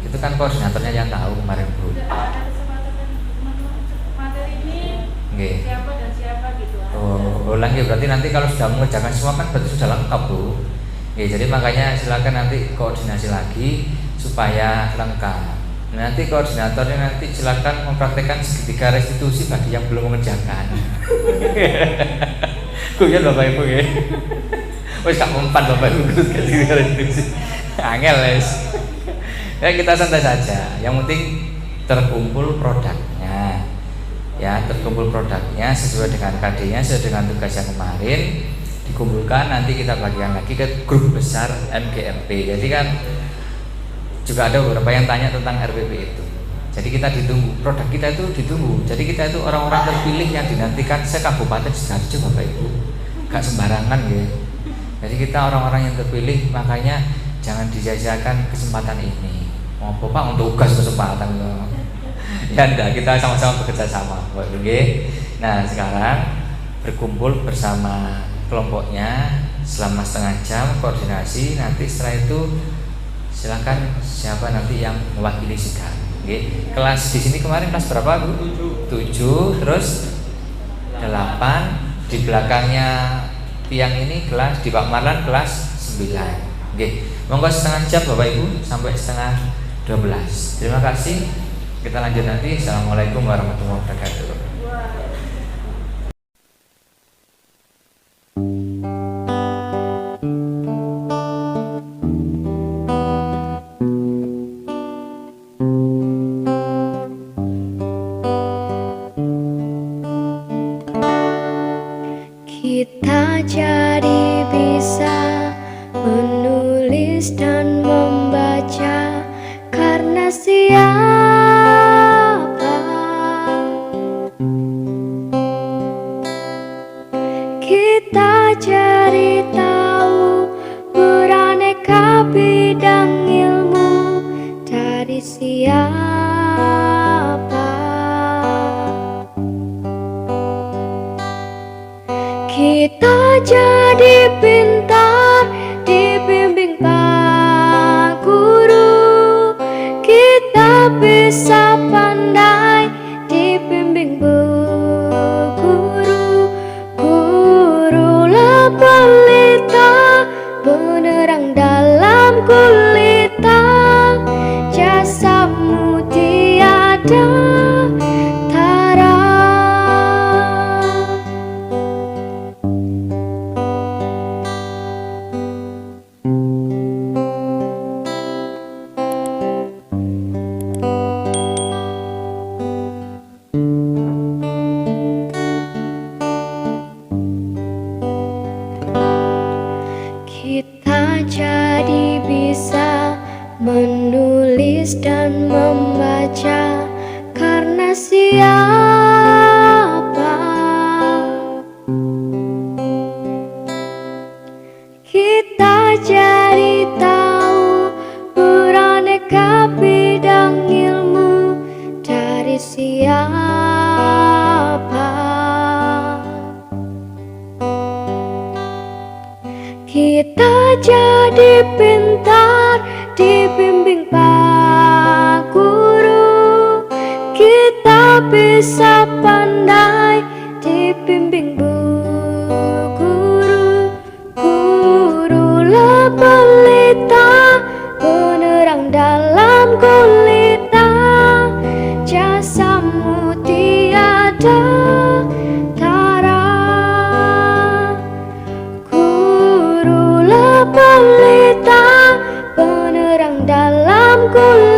Itu kan koordinatornya yang tahu kemarin Bu. Sudah ada kesempatan materi ini Oke. siapa dan siapa gitu. Ulang ya, berarti nanti kalau sudah mengerjakan semua kan berarti sudah lengkap Bu. Ya, jadi makanya silakan nanti koordinasi lagi supaya lengkap. Nanti koordinatornya nanti silakan mempraktekkan segitiga restitusi bagi yang belum mengerjakan. Kuya Bapak Ibu ya. Wis gak mempan Bapak Ibu segitiga restitusi. Angel wis. Ya kita santai saja. Yang penting terkumpul produknya. Ya, terkumpul produknya sesuai dengan KD-nya, sesuai dengan tugas yang kemarin dikumpulkan, nanti kita bagikan lagi ke grup besar MGMP. Jadi kan juga ada beberapa yang tanya tentang RPP itu. Jadi kita ditunggu, produk kita itu ditunggu. Jadi kita itu orang-orang terpilih yang dinantikan se-Kabupaten Sidoarjo Bapak Ibu. Gak sembarangan ya. Jadi kita orang-orang yang terpilih, makanya jangan disia-siakan kesempatan ini. Mau apa Pak untuk tugas kesempatan loh. Ya enggak, kita sama-sama bekerja sama Bapak Ibu. Nah, sekarang berkumpul bersama kelompoknya selama setengah jam koordinasi. Nanti setelah itu silakan siapa nanti yang mewakili sidang. Oke. Kelas di sini kemarin kelas berapa Bu? 7, terus 8, di belakangnya tiang ini kelas di Pak Marlan kelas 9. Oke. Monggo setengah jam Bapak Ibu sampai setengah 12. Terima kasih. Kita lanjut nanti. Assalamualaikum warahmatullahi wabarakatuh. Kita jadi bisa menulis dan membaca karena siapa? Kita jadi tahu beraneka bidang ilmu dari siapa? Kita jadi pintar dibimbing Pak Guru. Kita bisa pandai dibimbing Bu Guru. Gurulah pelita penerang dalam gulita. Jasamu tiada tara. Kita jadi bisa menulis dan membaca karena siapa? dibimbing Pak Guru, kita bisa pandai dibimbing Bu Guru. Guru lepelita penerang dalam gulita, jasamu tiada tara. Guru lepelita penerang dalam gulita,